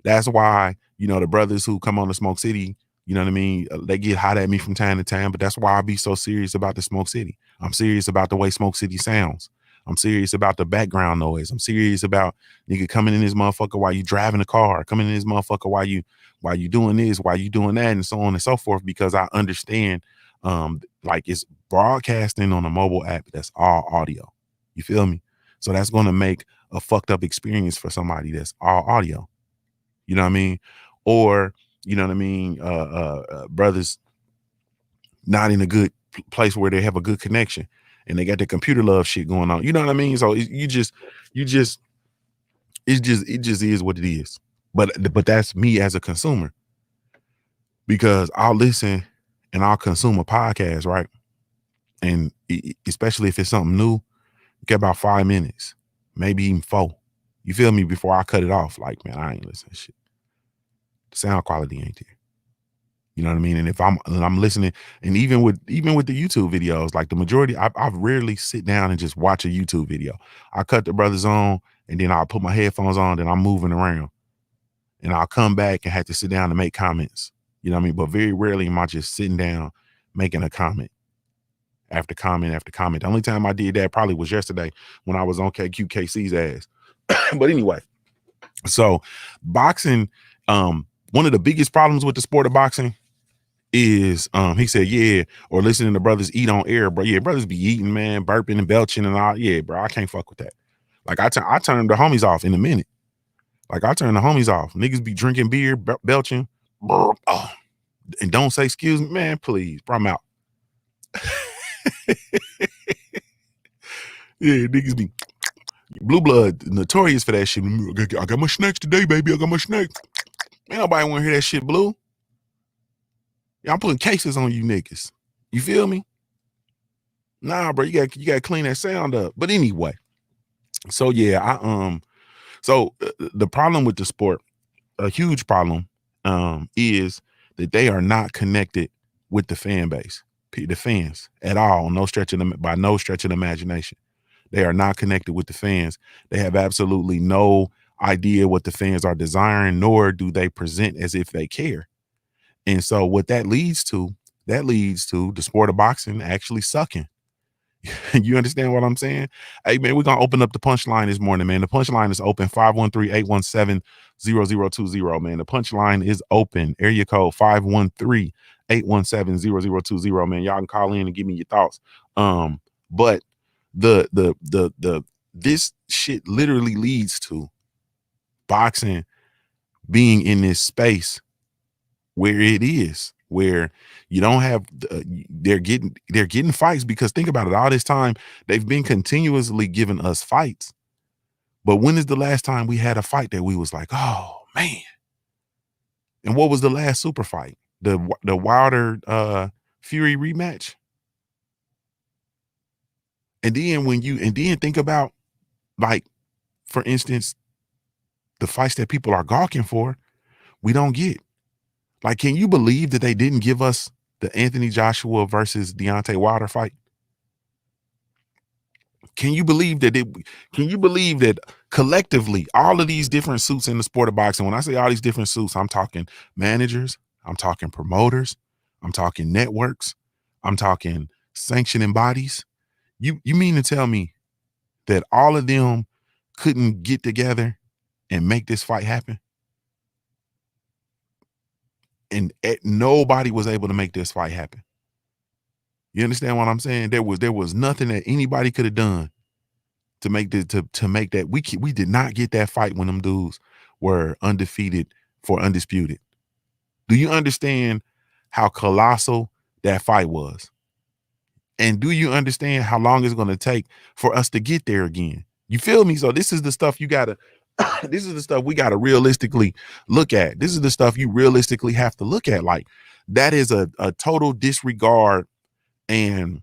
That's why, you know, the brothers who come on to Smoke City, you know what I mean? They get hot at me from time to time, but that's why I be so serious about the Smoke City. I'm serious about the way Smoke City sounds. I'm serious about the background noise. I'm serious about nigga coming in this motherfucker while you driving the car, coming in this motherfucker while you doing this, while you doing that, and so on and so forth, because I understand like it's broadcasting on a mobile app that's all audio. You feel me? So that's going to make a fucked up experience for somebody that's all audio. You know what I mean? Or, you know what I mean? Brothers not in a good place where they have a good connection. and they got the computer love shit going on. You know what I mean? So you just it just is what it is. But that's me as a consumer, because I'll listen and I'll consume a podcast, right? And especially if it's something new, get about 5 minutes, maybe even 4. You feel me? Before I cut it off, like, man, I ain't listening to shit. The sound quality ain't there. You know what I mean? And if I'm listening, and even with the YouTube videos, like the majority, I've rarely sit down and just watch a YouTube video. I cut the brothers on, and then I'll put my headphones on, then I'm moving around, and I'll come back and have to sit down and make comments. You know what I mean? But very rarely am I just sitting down making a comment after comment after comment. The only time I did that probably was yesterday when I was on KQKC's ass. But anyway, so boxing, one of the biggest problems with the sport of boxing is he said, yeah, or listening to brothers eat on air, bro. Yeah, brothers be eating, man, burping and belching and all. Yeah, bro, I can't fuck with that. Like I turn the homies off in a minute. Like I turn the homies off. Niggas be drinking beer, belching, and don't say excuse me, man, please, bro, I'm out. Yeah, niggas be blue blood notorious for that shit. I got my snacks today, baby. I got my snacks. Ain't nobody want to hear that shit, blue. Yeah, I'm putting cases on you niggas. You feel me? Nah, bro, you got to clean that sound up. But anyway, so yeah, the problem with the sport, a huge problem, is that they are not connected with the fan base, the fans at all. By no stretch of the imagination. They are not connected with the fans. They have absolutely no idea what the fans are desiring, nor do they present as if they care. And so what that leads to the sport of boxing actually sucking. You understand what I'm saying? Hey, man, we're going to open up the punchline this morning, man. The punchline is open, 513-817-0020, man. The punchline is open. Area code 513-817-0020, man. Y'all can call in and give me your thoughts. But this shit literally leads to boxing being in this space where you don't have they're getting fights, because think about it, all this time they've been continuously giving us fights, but when is the last time we had a fight that we was like, oh man? And what was the last super fight? The Wilder Fury rematch. And then think about, like, for instance, the fights that people are gawking for, we don't get. Like, can you believe that they didn't give us the Anthony Joshua versus Deontay Wilder fight? Can you believe that collectively, all of these different suits in the sport of boxing, when I say all these different suits, I'm talking managers, I'm talking promoters, I'm talking networks, I'm talking sanctioning bodies. You mean to tell me that all of them couldn't get together and make this fight happen? And nobody was able to make this fight happen. You understand what I'm saying? There was nothing that anybody could have done to make that. We did not get that fight when them dudes were undefeated for undisputed. Do you understand how colossal that fight was? And do you understand how long it's going to take for us to get there again? You feel me? So this is the stuff you gotta. This is the stuff we gotta realistically look at. This is the stuff you realistically have to look at. Like, that is a total disregard and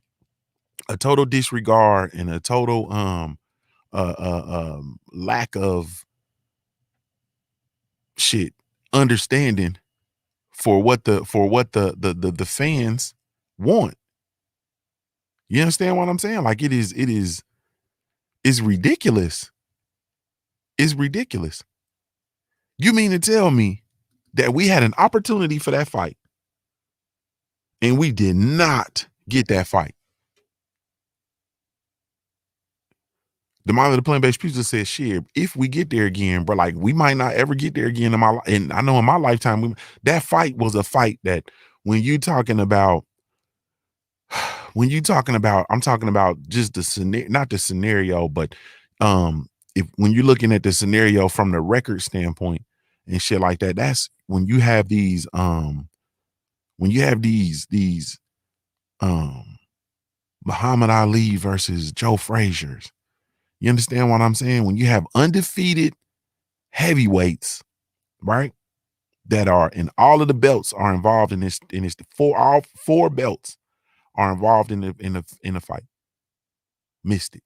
a total lack of shit understanding for what the fans want. You understand what I'm saying? Like, it's ridiculous. It's ridiculous. You mean to tell me that we had an opportunity for that fight and we did not get that fight? The mother of the plant-based pizza said, shit, if we get there again, bro, like, we might not ever get there again in my life. And I know in my lifetime, that fight was a fight that when you talking about, I'm talking about just the scenario, not the scenario, but when you're looking at the scenario from the record standpoint and shit like that, that's when you have these Muhammad Ali versus Joe Frazier's. You understand what I'm saying? When you have undefeated heavyweights, right? That are in all of the belts are involved in this all four belts are involved in the fight. Missed it.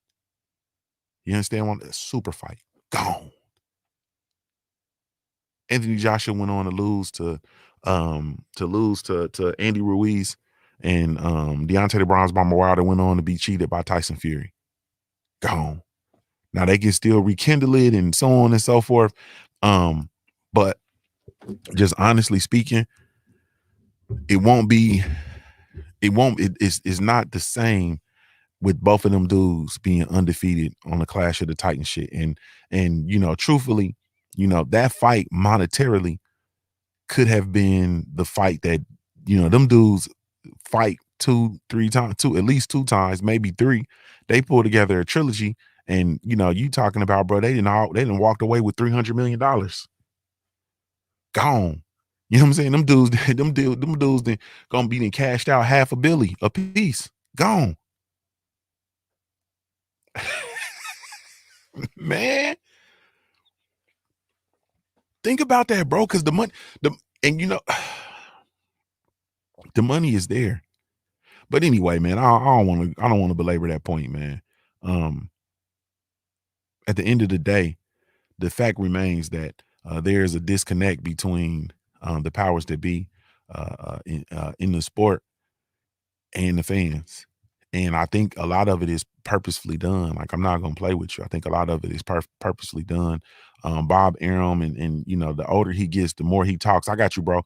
You understand what? A super fight. Gone. Anthony Joshua went on to lose to Andy Ruiz, and Deontay Bronze Bomber Wilder went on to be cheated by Tyson Fury. Gone. Now they can still rekindle it and so on and so forth. But just honestly speaking, it's not the same with both of them dudes being undefeated on the Clash of the Titans shit. And truthfully, that fight monetarily could have been the fight that, them dudes fight at least two times, maybe three. They pull together a trilogy, and you talking about, bro, they didn't walked away with $300 million. Gone. You know what I'm saying? Them dudes gonna be cashed out $500 million a piece. Gone. Man, think about that, bro. Because the money, the money is there. But anyway, man, I don't want to belabor that point, man. At the end of the day, the fact remains that there is a disconnect between the powers that be in the sport and the fans. And I think a lot of it is purposefully done. Like, I'm not going to play with you. I think a lot of it is purposely done. Bob Arum, and the older he gets, the more he talks. I got you, bro.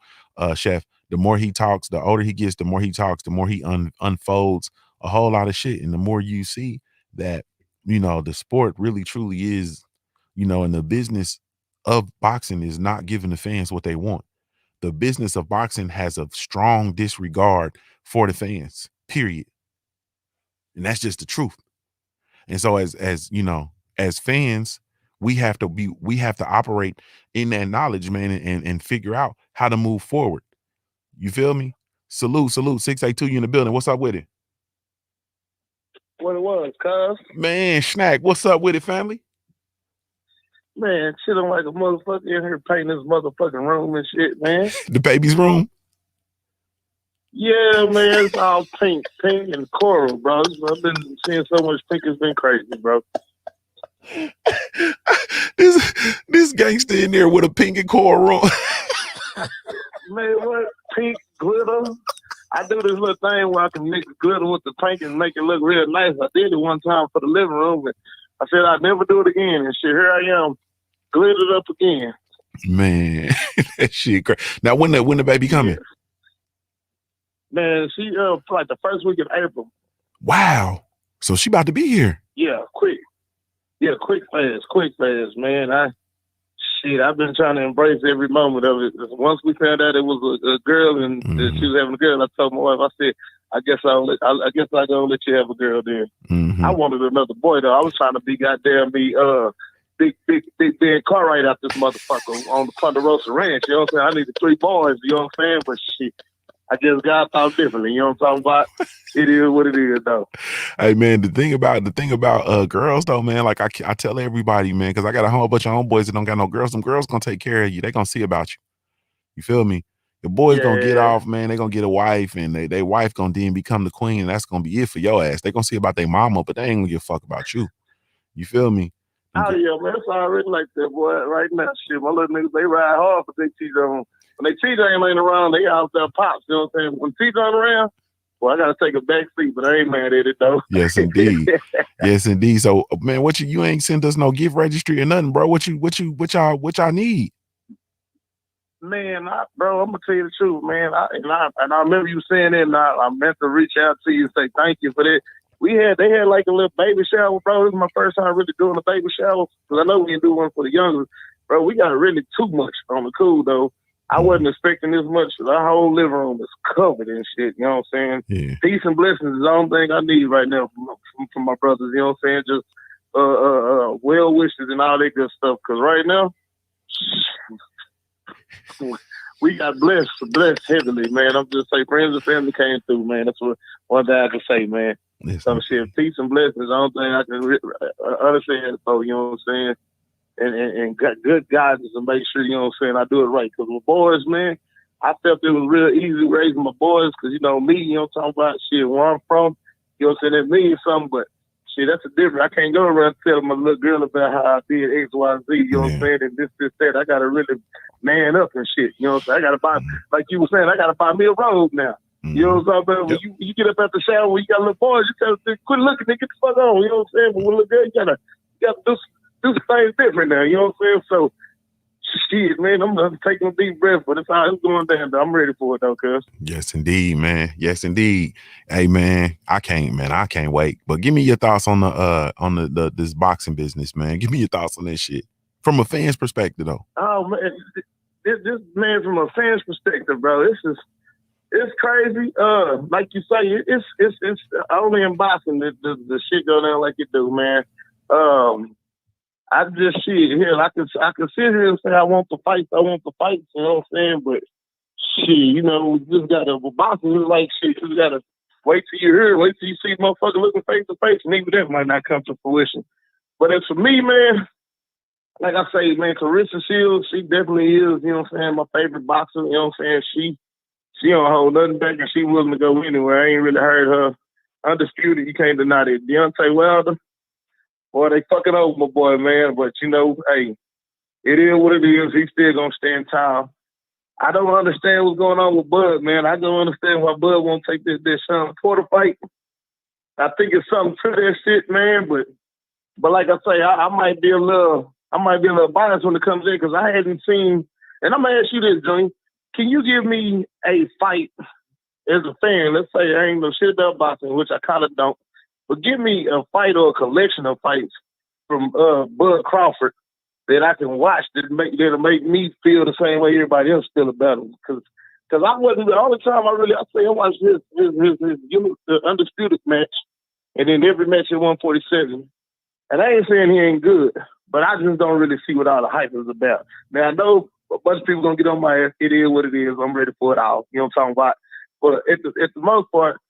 Chef, the more he talks, the older he gets, the more he talks, the more he unfolds a whole lot of shit. And the more you see that, the sport really truly is, and the business of boxing is not giving the fans what they want. The business of boxing has a strong disregard for the fans, period. And that's just the truth. And so as fans, we have to operate in that knowledge, man, and figure out how to move forward. You feel me? Salute 682, you in the building. What's up with it? What it was, cuz. Man, Snack, what's up with it, family? Man, chilling like a motherfucker in here painting this motherfucking room and shit, man. The baby's room? Yeah, man, it's all pink and coral, bro. I've been seeing so much pink, it's been crazy, bro. this gangster in there with a pink and coral room. Man, what? Pink glitter? I do this little thing where I can mix glitter with the pink and make it look real nice. I did it one time for the living room, and I said I'd never do it again. And shit, here I am, glittered up again. Man, that shit crazy. Now, when the baby coming? Yeah. Man, she like the first week of April. Wow. So she about to be here. Yeah, quick. Yeah, quick fast, man. I've been trying to embrace every moment of it. Once we found out it was a girl and she was having a girl, I told my wife, I said, I guess I'll gonna let you have a girl then. Mm-hmm. I wanted another boy though. I was trying to be goddamn big Ben Cartwright out this motherfucker on the Ponderosa Ranch. You know what I'm saying? I needed 3 boys, you know what I'm saying? But shit, I just got thought differently. You know what I'm talking about? It is what it is, though. Hey, man, the thing about girls, though, man, like I tell everybody, man, because I got a whole bunch of homeboys that don't got no girls. Some girls gonna take care of you. They gonna see about you. You feel me? The boys gonna get off, man. They gonna get a wife, and they wife gonna then become the queen, and that's gonna be it for your ass. They gonna see about their mama, but they ain't gonna give a fuck about you. You feel me? Oh yeah, man, it's already like that, boy. Right now, shit, my little niggas, they ride hard for their T-John. When they T-John ain't around, they out there pops. You know what I'm saying? When T-John around, well, I gotta take a back seat, but I ain't mad at it though. Yes, indeed. Yes, indeed. So, man, what you ain't sent us no gift registry or nothing, bro? What y'all need? Man, bro, I'm gonna tell you the truth, man. I remember you saying that, and I meant to reach out to you and say thank you for that. They had like a little baby shower, bro. This is my first time really doing a baby shower, because I know we didn't do one for the youngest. Bro, we got really too much on the cool, though. I wasn't expecting this much. Our whole living room is covered in shit, you know what I'm saying? Yeah. Peace and blessings is the only thing I need right now from my brothers, you know what I'm saying? Just well wishes and all that good stuff, because right now, we got blessed heavily, man. I'm just saying, friends and family came through, man. That's what one thing I can say, man. So shit, peace and blessings. The only thing I can understand, so you know what I'm saying, and got good guidance to make sure, you know what I'm saying, I do it right. Because my boys, man, I felt it was real easy raising my boys. Because you know me, you know what I'm talking about, shit, where I'm from, you know what I'm saying, that means something. But shit, that's a different. I can't go around telling my little girl about how I did X, Y, Z. You know what I'm saying, and this, that. I gotta really man up and shit. You know what I'm saying? I gotta buy, like you were saying, I gotta buy me a robe now. You know what I'm saying? When you get up at the shower, when you got little boys, you tell them, quit looking, nigga, get the fuck on. You know what I'm saying? But with little girl, you gotta do some things different now. You know what I'm saying? So, shit, man, I'm taking a deep breath, but it's how it's going down. I'm ready for it though, cuz. Yes, indeed, man. Yes, indeed. Hey, man, I can't wait. But give me your thoughts on the this boxing business, man. Give me your thoughts on that shit from a fan's perspective, though. Oh man, this man, from a fan's perspective, bro, it's crazy. Like you say, it's only in boxing that the shit go down like it do, man. I just see it here. I can sit here and say I want to fight. You know what I'm saying? But shit, you know, we just gotta boxing is like shit. You gotta wait till you hear, wait till you see motherfucker looking face to face, and even that might not come to fruition. But as for me, man, like I say, man, Clarissa Shields, she definitely is, you know what I'm saying, my favorite boxer. You know what I'm saying? She don't hold nothing back, and she willing to go anywhere. I ain't really heard her. Undisputed, you can't deny that. Deontay Wilder, boy, they fucking over my boy, man. But, you know, hey, it is what it is. He's still going to stand tall. I don't understand what's going on with Bud, man. I don't understand why Bud won't take this Sean Porter fight. I think it's something to that shit, man. But like I say, I might be a little biased when it comes in because I hadn't seen. And I'm gonna ask you this, Johnny. Can you give me a fight as a fan? Let's say I ain't no shit about boxing, which I kind of don't. But give me a fight or a collection of fights from Bud Crawford that I can watch that'll make me feel the same way everybody else feel about him. Because I wasn't the only time I watched his the undisputed match, and then every match at 147. And I ain't saying he ain't good, but I just don't really see what all the hype is about. Now I know a bunch of people gonna get on my ass. It is what it is. I'm ready for it all. You know what I'm talking about? But at the most part,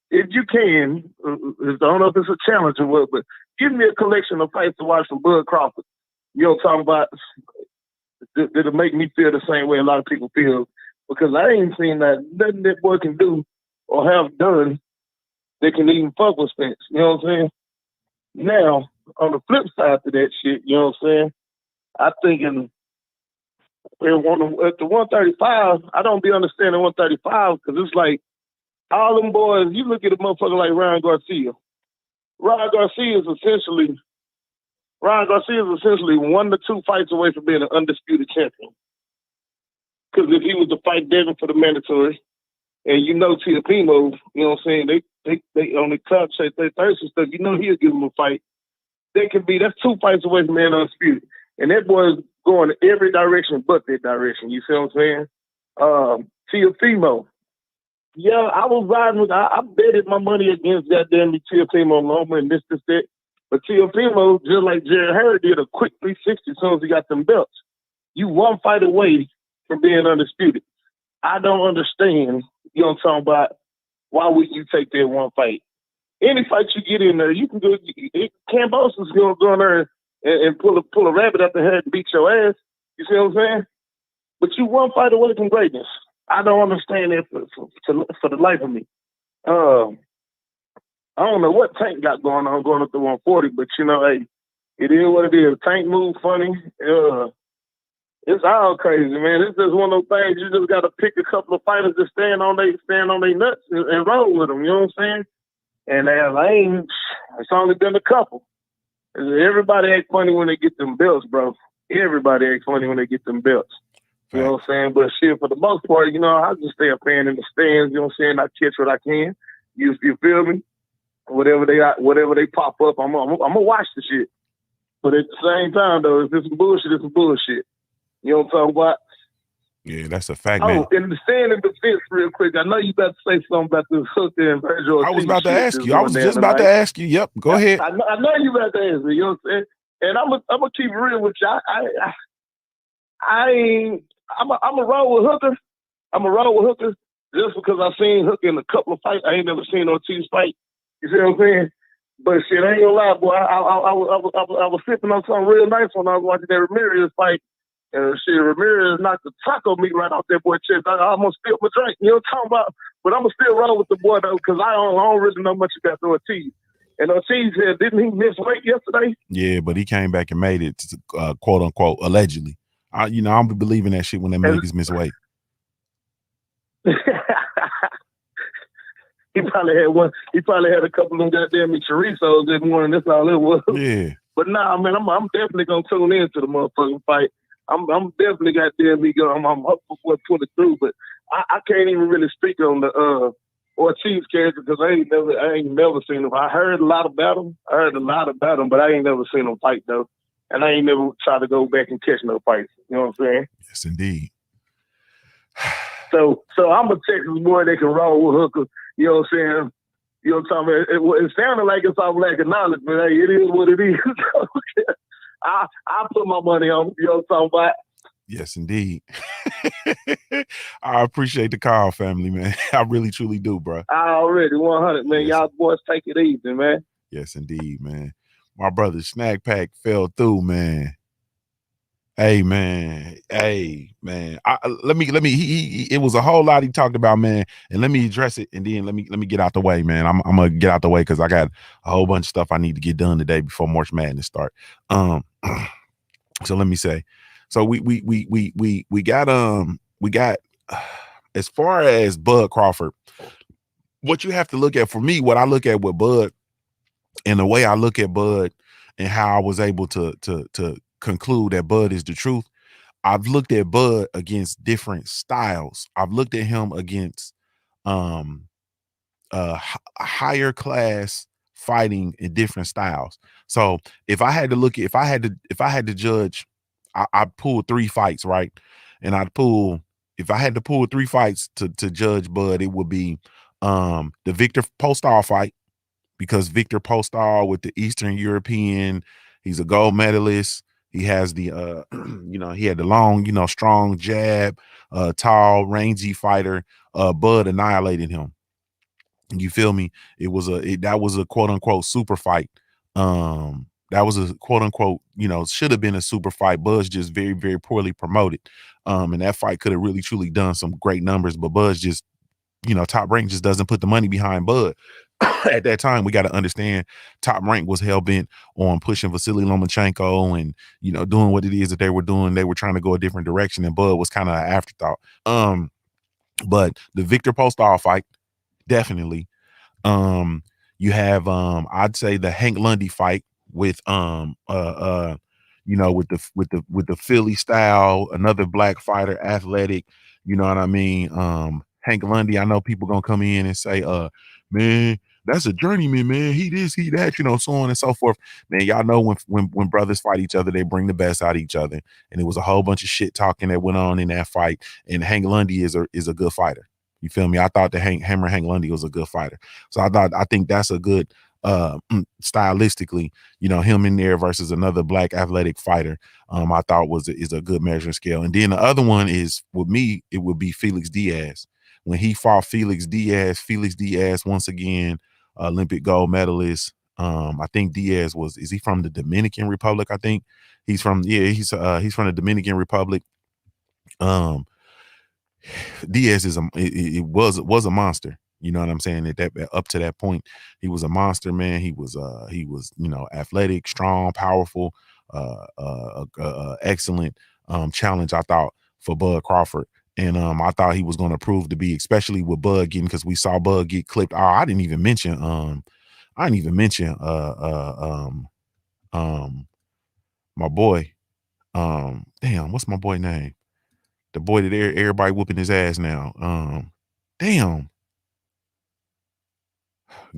if you can, I don't know if it's a challenge or what, but give me a collection of fights to watch from Bud Crawford. You know what I'm talking about? That'll make me feel the same way a lot of people feel, because I ain't seen nothing that boy can do or have done that can even fuck with Spence. You know what I'm saying? Now, on the flip side to that shit, you know what I'm saying? I think at the 135, I don't be understanding 135 because it's like all them boys, you look at a motherfucker like Ryan Garcia. Ryan Garcia is essentially 1 to 2 fights away from being an undisputed champion. Because if he was to fight Devin for the mandatory, and you know Teofimo, you know what I'm saying, they on the club say they thirsty stuff, you know he'll give him a fight. That's 2 fights away from being undisputed. And that boy's going in every direction but that direction. You see what I'm saying? Teofimo. Yeah, I was riding with, I betted my money against goddamn Teofimo Loma and this, that. But Teofimo, just like Jared Hurd did, a quick 360 as soon as he got them belts. You 1 fight away from being undisputed. I don't understand, you know what I'm talking about, why would you take that 1 fight? Any fight you get in there, you can go, Cambosa's going to go in there and pull a rabbit out the head and beat your ass. You see what I'm saying? But you 1 fight away from greatness. I don't understand that for the life of me. I don't know what Tank got going on going up to 140, but you know, hey, it is what it is. Tank move funny. It's all crazy, man. It's just one of those things. You just got to pick a couple of fighters that stand on their nuts and roll with them. You know what I'm saying? And it's only been a couple. Everybody act funny when they get them belts, bro. Everybody act funny when they get them belts. You know what I'm saying? But shit, for the most part, you know, I just stay a fan in the stands. You know what I'm saying? I catch what I can. You feel me? Whatever they pop up, I'm gonna watch the shit. But at the same time, though, if it's some bullshit, it's some bullshit. You know what I'm talking about? Yeah, that's a fact, man. Oh, in the stand in defense, real quick, I know you about to say something about this Hooker and Virgil. I was about to ask you. I was just about to ask you. Yep, go ahead. I know you about to ask me. You know what I'm saying? And I'm gonna keep it real with you. I'm a roll with Hooker. I'm a roll with Hooker just because I've seen Hooker in a couple of fights. I ain't never seen Ortiz fight. You see what I'm saying? But shit, I ain't gonna lie, boy. I was sipping on something real nice when I was watching that Ramirez fight. And shit, Ramirez knocked the taco meat right off that boy's chest. I almost spilled my drink. You know what I'm talking about? But I'm going to still roll with the boy, though, because I don't really know much about the Ortiz. And Ortiz said, didn't he miss weight yesterday? Yeah, but he came back and made it, quote unquote, allegedly. I'm believing that shit when them niggas miss weight. He probably had one. He probably had a couple of them goddamn chorizos this morning. That's all it was. Yeah. But nah, man, I'm definitely gonna tune in to the motherfucking fight. I'm definitely goddamn me going. I'm hopeful for it to pull it through, but I can't even really speak on the Ortiz character because I ain't never seen him. I heard a lot about him. But I ain't never seen him fight though, and I ain't never tried to go back and catch no fights. You know what I'm saying? Yes, indeed. So I'm a Texas boy that can roll with hookers. You know what I'm saying? You know what I'm talking about? It sounded like it's all lack of knowledge, but hey, it is what it is. I put my money on. You know what I'm talking about? Yes, indeed. I appreciate the call, family, man. I really, truly do, bro. I already 100, man. Yes. Y'all boys take it easy, man. Yes, indeed, man. My brother Snack Pack fell through, man. Hey, man. It was a whole lot he talked about, man. And let me address it, and then let me get out the way, man. I'm gonna get out the way because I got a whole bunch of stuff I need to get done today before March Madness start. So let me say, so we got as far as Bud Crawford, what you have to look at for me, what I look at with Bud, and the way I look at Bud, and how I was able to conclude that Bud is the truth. I've looked at Bud against different styles. I've looked at him against higher class fighting in different styles. So if I had to judge, I'd pull 3 fights, right? And if I had to pull 3 fights to judge Bud, it would be the Victor Postol fight, because Victor Postol with the Eastern European, he's a gold medalist. He has the he had the long, strong jab, tall, rangy fighter. Bud annihilated him. You feel me? That was a quote unquote super fight. That was a quote unquote, should have been a super fight. Bud's just very, very poorly promoted. And that fight could have really truly done some great numbers, but Bud's just, Top Rank just doesn't put the money behind Bud. At that time, we got to understand Top Rank was hell bent on pushing Vasily Lomachenko and, doing what it is that they were doing. They were trying to go a different direction, and Bud was kind of an afterthought. But the Victor Postol fight, definitely. You have I'd say the Hank Lundy fight with with the Philly style, another black fighter, athletic, you know what I mean? Hank Lundy, I know people gonna come in and say, man, that's a journeyman, man. He this, he that, so on and so forth. Man, y'all know when brothers fight each other, they bring the best out of each other. And it was a whole bunch of shit talking that went on in that fight. And Hank Lundy is a good fighter. You feel me? I thought that Hank Lundy was a good fighter. So I think that's a good stylistically, him in there versus another black athletic fighter. I thought is a good measuring scale. And then the other one is, with me, it would be Felix Diaz. When he fought Felix Diaz once again, Olympic gold medalist. I think Diaz is he from the Dominican Republic? I think he's from the Dominican Republic. Diaz was a monster. You know what I'm saying? Up to that point, he was a monster, man. He was athletic, strong, powerful, excellent challenge, I thought, for Bud Crawford. And I thought he was going to prove to be, especially with Bud getting, because we saw Bud get clipped. Oh, I didn't even mention my boy. Damn, what's my boy name? The boy that everybody whooping his ass now. Damn.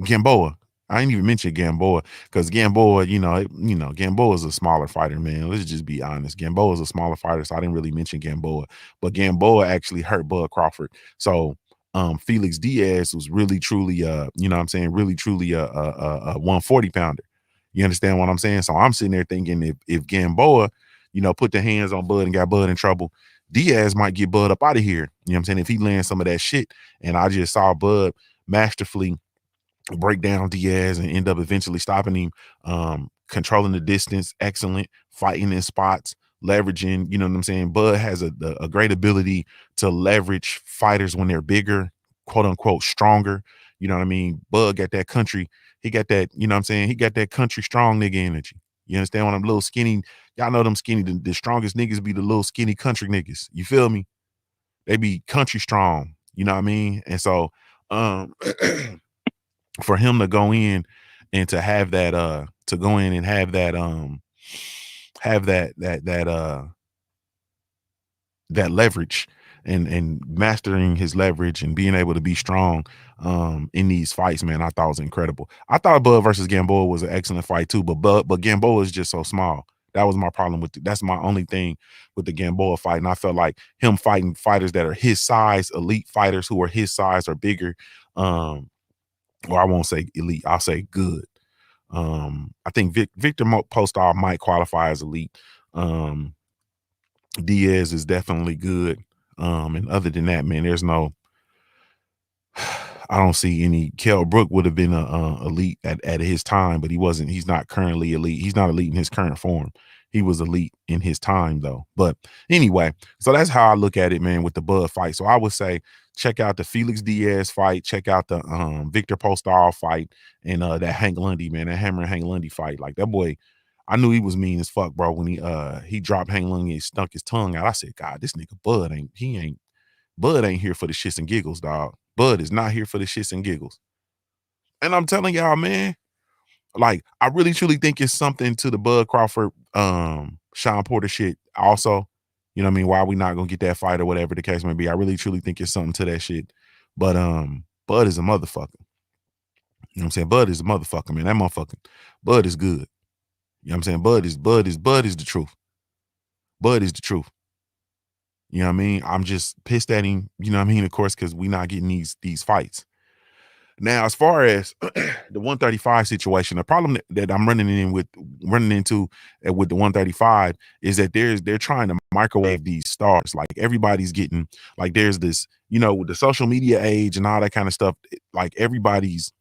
Gamboa. I ain't even mention Gamboa, because Gamboa, Gamboa is a smaller fighter, man. Let's just be honest. Gamboa is a smaller fighter, so I didn't really mention Gamboa. But Gamboa actually hurt Bud Crawford. So Felix Diaz was really truly really truly a 140 pounder. You understand what I'm saying? So I'm sitting there thinking, if Gamboa, put the hands on Bud and got Bud in trouble, Diaz might get Bud up out of here. You know what I'm saying? If he lands some of that shit. And I just saw Bud masterfully break down Diaz and end up eventually stopping him. Controlling the distance, excellent, fighting in spots, leveraging, you know what I'm saying? Bud has a great ability to leverage fighters when they're bigger, quote unquote, stronger. You know what I mean? Bud got that country, he got that, you know what I'm saying? He got that country strong nigga energy. You understand what I'm little skinny? Y'all know them skinny, the strongest niggas be the little skinny country niggas. You feel me? They be country strong, you know what I mean? And so for him to go in and to have that to go in and have that that leverage and mastering his leverage and being able to be strong in these fights, man, I thought was incredible. I thought Bud versus Gamboa was an excellent fight too, but Gamboa is just so small. That was my problem with that's my only thing with the Gamboa fight. And I felt like him fighting fighters that are his size, elite fighters who are his size or bigger, or I won't say elite, I'll say good. I think Victor Postol might qualify as elite. Diaz is definitely good. And other than that, man, there's no, I don't see any. Kell Brook would have been a elite at his time, but he wasn't. He's not currently elite. He's not elite in his current form. He was elite in his time though. But anyway, so that's how I look at it, man, with the Bud fight. So I would say check out the Felix Diaz fight, check out the Victor Postol fight, and that Hank Lundy, man, that Hammer and Hank Lundy fight. Like that boy, I knew he was mean as fuck, bro. When he dropped Hank Lundy and stunk his tongue out, I said, God, this nigga Bud Bud ain't here for the shits and giggles, dog. Bud is not here for the shits and giggles. And I'm telling y'all, man, like I really truly think it's something to the Bud Crawford, Sean Porter shit. Also, you know what I mean? Why we not gonna get that fight or whatever the case may be. I really truly think it's something to that shit. But Bud is a motherfucker. You know what I'm saying? Bud is a motherfucker, man. That motherfucker. Bud is good. You know what I'm saying? Bud is the truth. Bud is the truth. You know what I mean? I'm just pissed at him, you know what I mean? Of course, because we not getting these fights. Now, as far as the 135 situation, the problem that I'm running into with the 135 is that they're trying to microwave these stars. Like everybody's getting, like there's this, you know, with the social media age and all that kind of stuff, like everybody's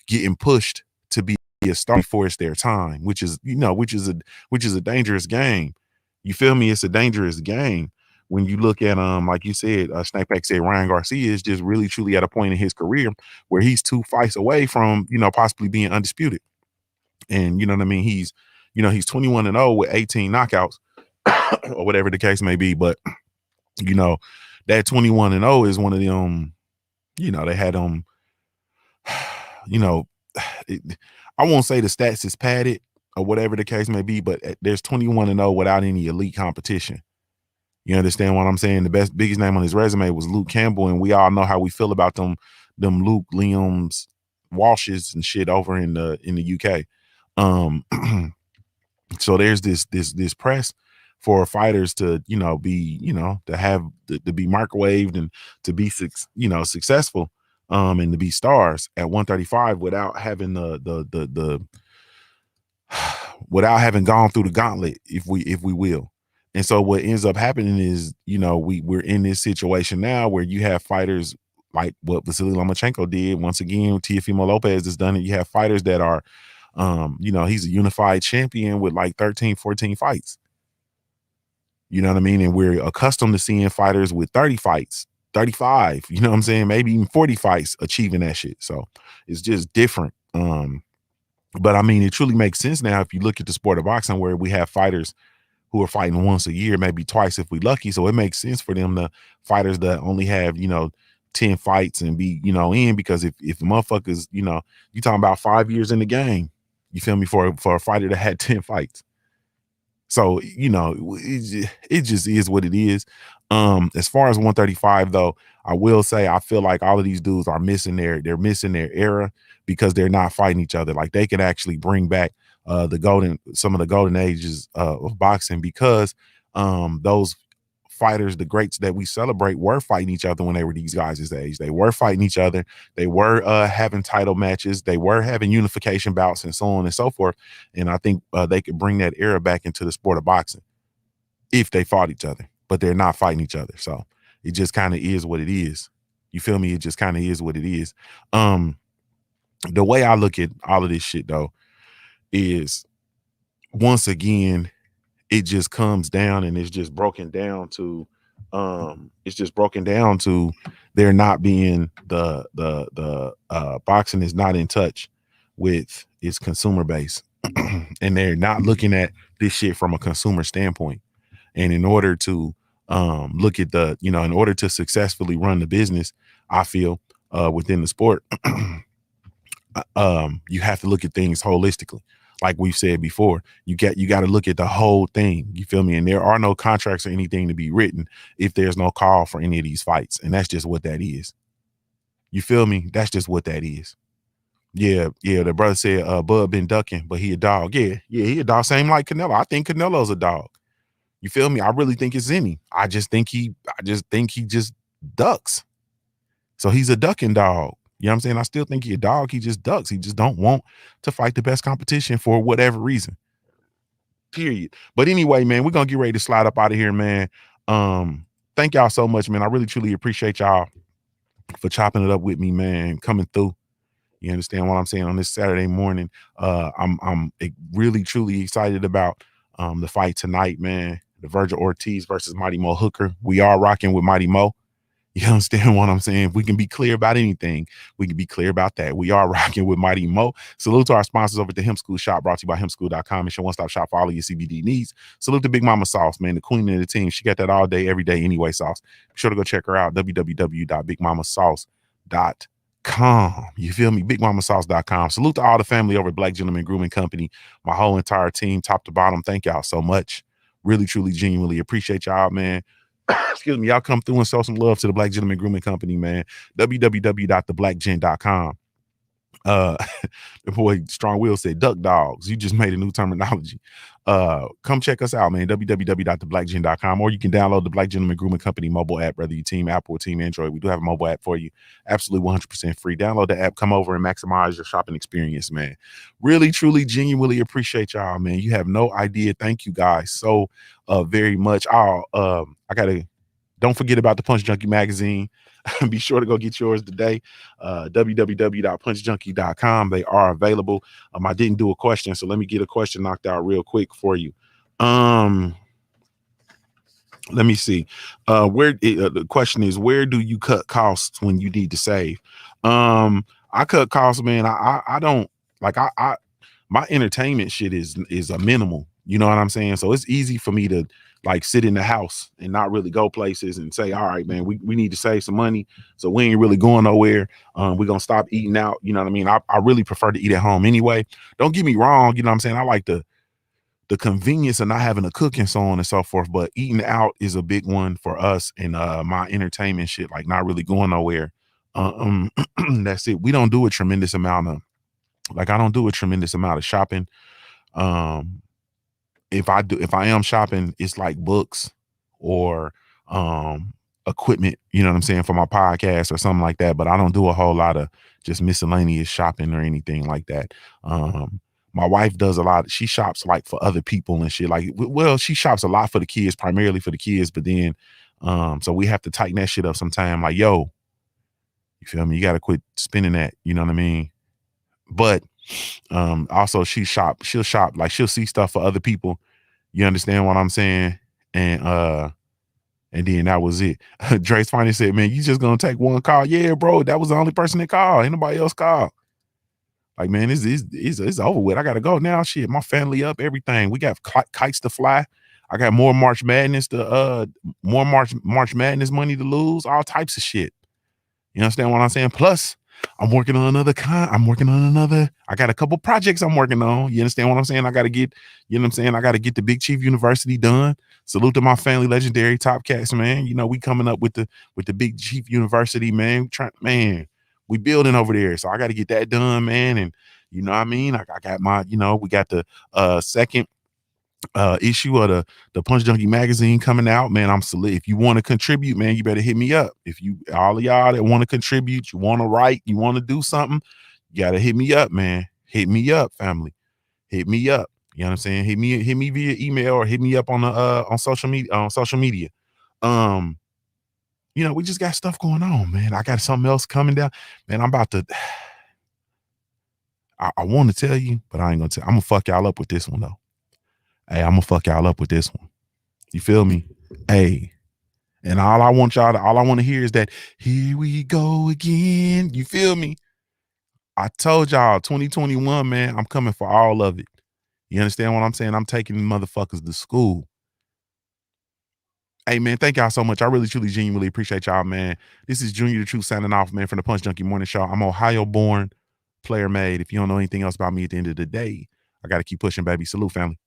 getting pushed to be a star before it's their time, which is a dangerous game. You feel me? It's a dangerous game. When you look at like you said, Snake Pack said Ryan Garcia is just really truly at a point in his career where he's 2 fights away from, you know, possibly being undisputed. And you know what I mean? He's 21-0 with 18 knockouts or whatever the case may be. But you know, that 21-0 is one of them, you know, they had you know, I won't say the stats is padded or whatever the case may be, but there's 21-0 without any elite competition. You understand what I'm saying? The biggest name on his resume was Luke Campbell, and we all know how we feel about them Luke Liams, Walshes and shit over in the UK. So there's this press for fighters to, you know, be, you know, to be microwaved and to be successful and to be stars at 135 without having the without having gone through the gauntlet, if we will. And so what ends up happening is, you know, we're in this situation now where you have fighters like what Vasily Lomachenko did. Once again, Teofimo Lopez has done it. You have fighters that are, you know, he's a unified champion with like 13, 14 fights. You know what I mean? And we're accustomed to seeing fighters with 30 fights, 35, you know what I'm saying? Maybe even 40 fights achieving that shit. So it's just different. But I mean, it truly makes sense now if you look at the sport of boxing where we have fighters who are fighting once a year, maybe twice if we lucky. So it makes sense for them, the fighters that only have, you know, 10 fights and be, you know, in, because if the motherfuckers, you know, you talking about 5 years in the game, you feel me, for a fighter that had 10 fights. So, you know, it just is what it is. As far as 135 though, I will say I feel like all of these dudes are missing their era because they're not fighting each other. Like they could actually bring back some of the golden ages of boxing, because those fighters, the greats that we celebrate, were fighting each other when they were these guys' age. They were fighting each other. They were having title matches. They were having unification bouts and so on and so forth. And I think they could bring that era back into the sport of boxing if they fought each other, but they're not fighting each other. So it just kind of is what it is. You feel me? It just kind of is what it is. The way I look at all of this shit though is, once again, it just comes down and it's just broken down to there not being the boxing is not in touch with its consumer base. And they're not looking at this shit from a consumer standpoint. And in order to look at in order to successfully run the business, I feel within the sport, you have to look at things holistically. Like we've said before, you got to look at the whole thing. You feel me? And there are no contracts or anything to be written if there's no call for any of these fights. And that's just what that is. You feel me? That's just what that is. Yeah. The brother said Bud been ducking, but he a dog. Yeah, he a dog. Same like Canelo. I think Canelo's a dog. You feel me? I really think it's in him. I just think he just ducks. So he's a ducking dog. You know what I'm saying? I still think he's a dog. He just ducks. He just don't want to fight the best competition for whatever reason. Period. But anyway, man, we're gonna get ready to slide up out of here, man. Thank y'all so much, man. I really truly appreciate y'all for chopping it up with me, man, coming through. You understand what I'm saying on this Saturday morning? I'm really truly excited about the fight tonight, man. The Virgil Ortiz versus Mighty Mo Hooker. We are rocking with Mighty Mo. You understand what I'm saying? If we can be clear about anything, we can be clear about that. We are rocking with Mighty Mo. Salute to our sponsors over at the Hemp School Shop, brought to you by hempschool.com. It's your one-stop shop for all of your CBD needs. Salute to Big Mama Sauce, man, the queen of the team. She got that all day, every day anyway, Sauce. Be sure to go check her out, www.bigmamasauce.com. You feel me? BigMamaSauce.com. Salute to all the family over at Black Gentleman Grooming Company, my whole entire team, top to bottom. Thank y'all so much. Really, truly, genuinely appreciate y'all, man. Excuse me, y'all come through and show some love to the Black Gentleman Grooming Company, man. www.theblackgen.com. The boy Strong Will said duck dogs. You just made a new terminology. Come check us out, man. www.theblackgen.com, or you can download the Black Gentleman Grooming Company mobile app, whether you team Apple or team Android. We do have a mobile app for you, absolutely 100% free. Download the app, come over and maximize your shopping experience, man. Really, truly, genuinely appreciate y'all, man. You have no idea. Thank you guys so very much. Don't forget about the Punch Junkie magazine. Be sure to go get yours today. www.punchjunkie.com. They are available. I didn't do a question, so let me get a question knocked out real quick for you. Let me see. The question is, where do you cut costs when you need to save? I cut costs, man. I don't like my entertainment shit is a minimal. You know what I'm saying? So it's easy for me to like sit in the house and not really go places and say, all right, man, we need to save some money. So we ain't really going nowhere. We're going to stop eating out. You know what I mean? I really prefer to eat at home anyway. Don't get me wrong. You know what I'm saying? I like the convenience of not having to cook and so on and so forth, but eating out is a big one for us. And my entertainment shit, like not really going nowhere. That's it. We don't do a tremendous amount of, like, I don't do a tremendous amount of shopping. If I am shopping, it's like books or equipment, you know what I'm saying, for my podcast or something like that. But I don't do a whole lot of just miscellaneous shopping or anything like that. My wife does a lot. She shops like for other people and shit. Like, well, she shops a lot for the kids, primarily for the kids. But then, so we have to tighten that shit up sometime. Like, yo, you feel me? You got to quit spending that. You know what I mean? But also she'll shop, like she'll see stuff for other people. You understand what I'm saying? And then that was it. Drake's finally said, man, you just gonna take one call? Yeah, bro, that was the only person that called. Ain't nobody else called. Like, man, it's over with. I gotta go now. Shit, my family up, everything. We got kites to fly. I got more March Madness March Madness money to lose, all types of shit. You understand what I'm saying? Plus, I'm working on I got a couple projects I'm working on. You understand what I'm saying? I got to get, you know what I'm saying? I got to get the Big Chief University done. Salute to my family, legendary top cats, man. You know, we coming up with the Big Chief University, man. We building over there. So I got to get that done, man. And you know what I mean? I got my, you know, we got the second issue of the Punch Junkie magazine coming out, man. I'm solid. If you want to contribute, man, you better hit me up. If you, all of y'all that want to contribute, you want to write, you want to do something, you gotta hit me up, man. Hit me up, family. Hit me up. You know what I'm saying? Hit me via email or hit me up on social media. You know, we just got stuff going on, man. I got something else coming down, man. I'm about to I want to tell you, but I ain't gonna tell. I'm gonna fuck y'all up with this one though. Hey, I'm gonna fuck y'all up with this one. You feel me? Hey, and all I want to hear is that here we go again. You feel me? I told y'all 2021, man, I'm coming for all of it. You understand what I'm saying? I'm taking motherfuckers to school. Hey, man, thank y'all so much. I really, truly, genuinely appreciate y'all, man. This is Junior the Truth signing off, man, from the Punch Junkie Morning Show. I'm Ohio-born, player-made. If you don't know anything else about me at the end of the day, I got to keep pushing, baby. Salute, family.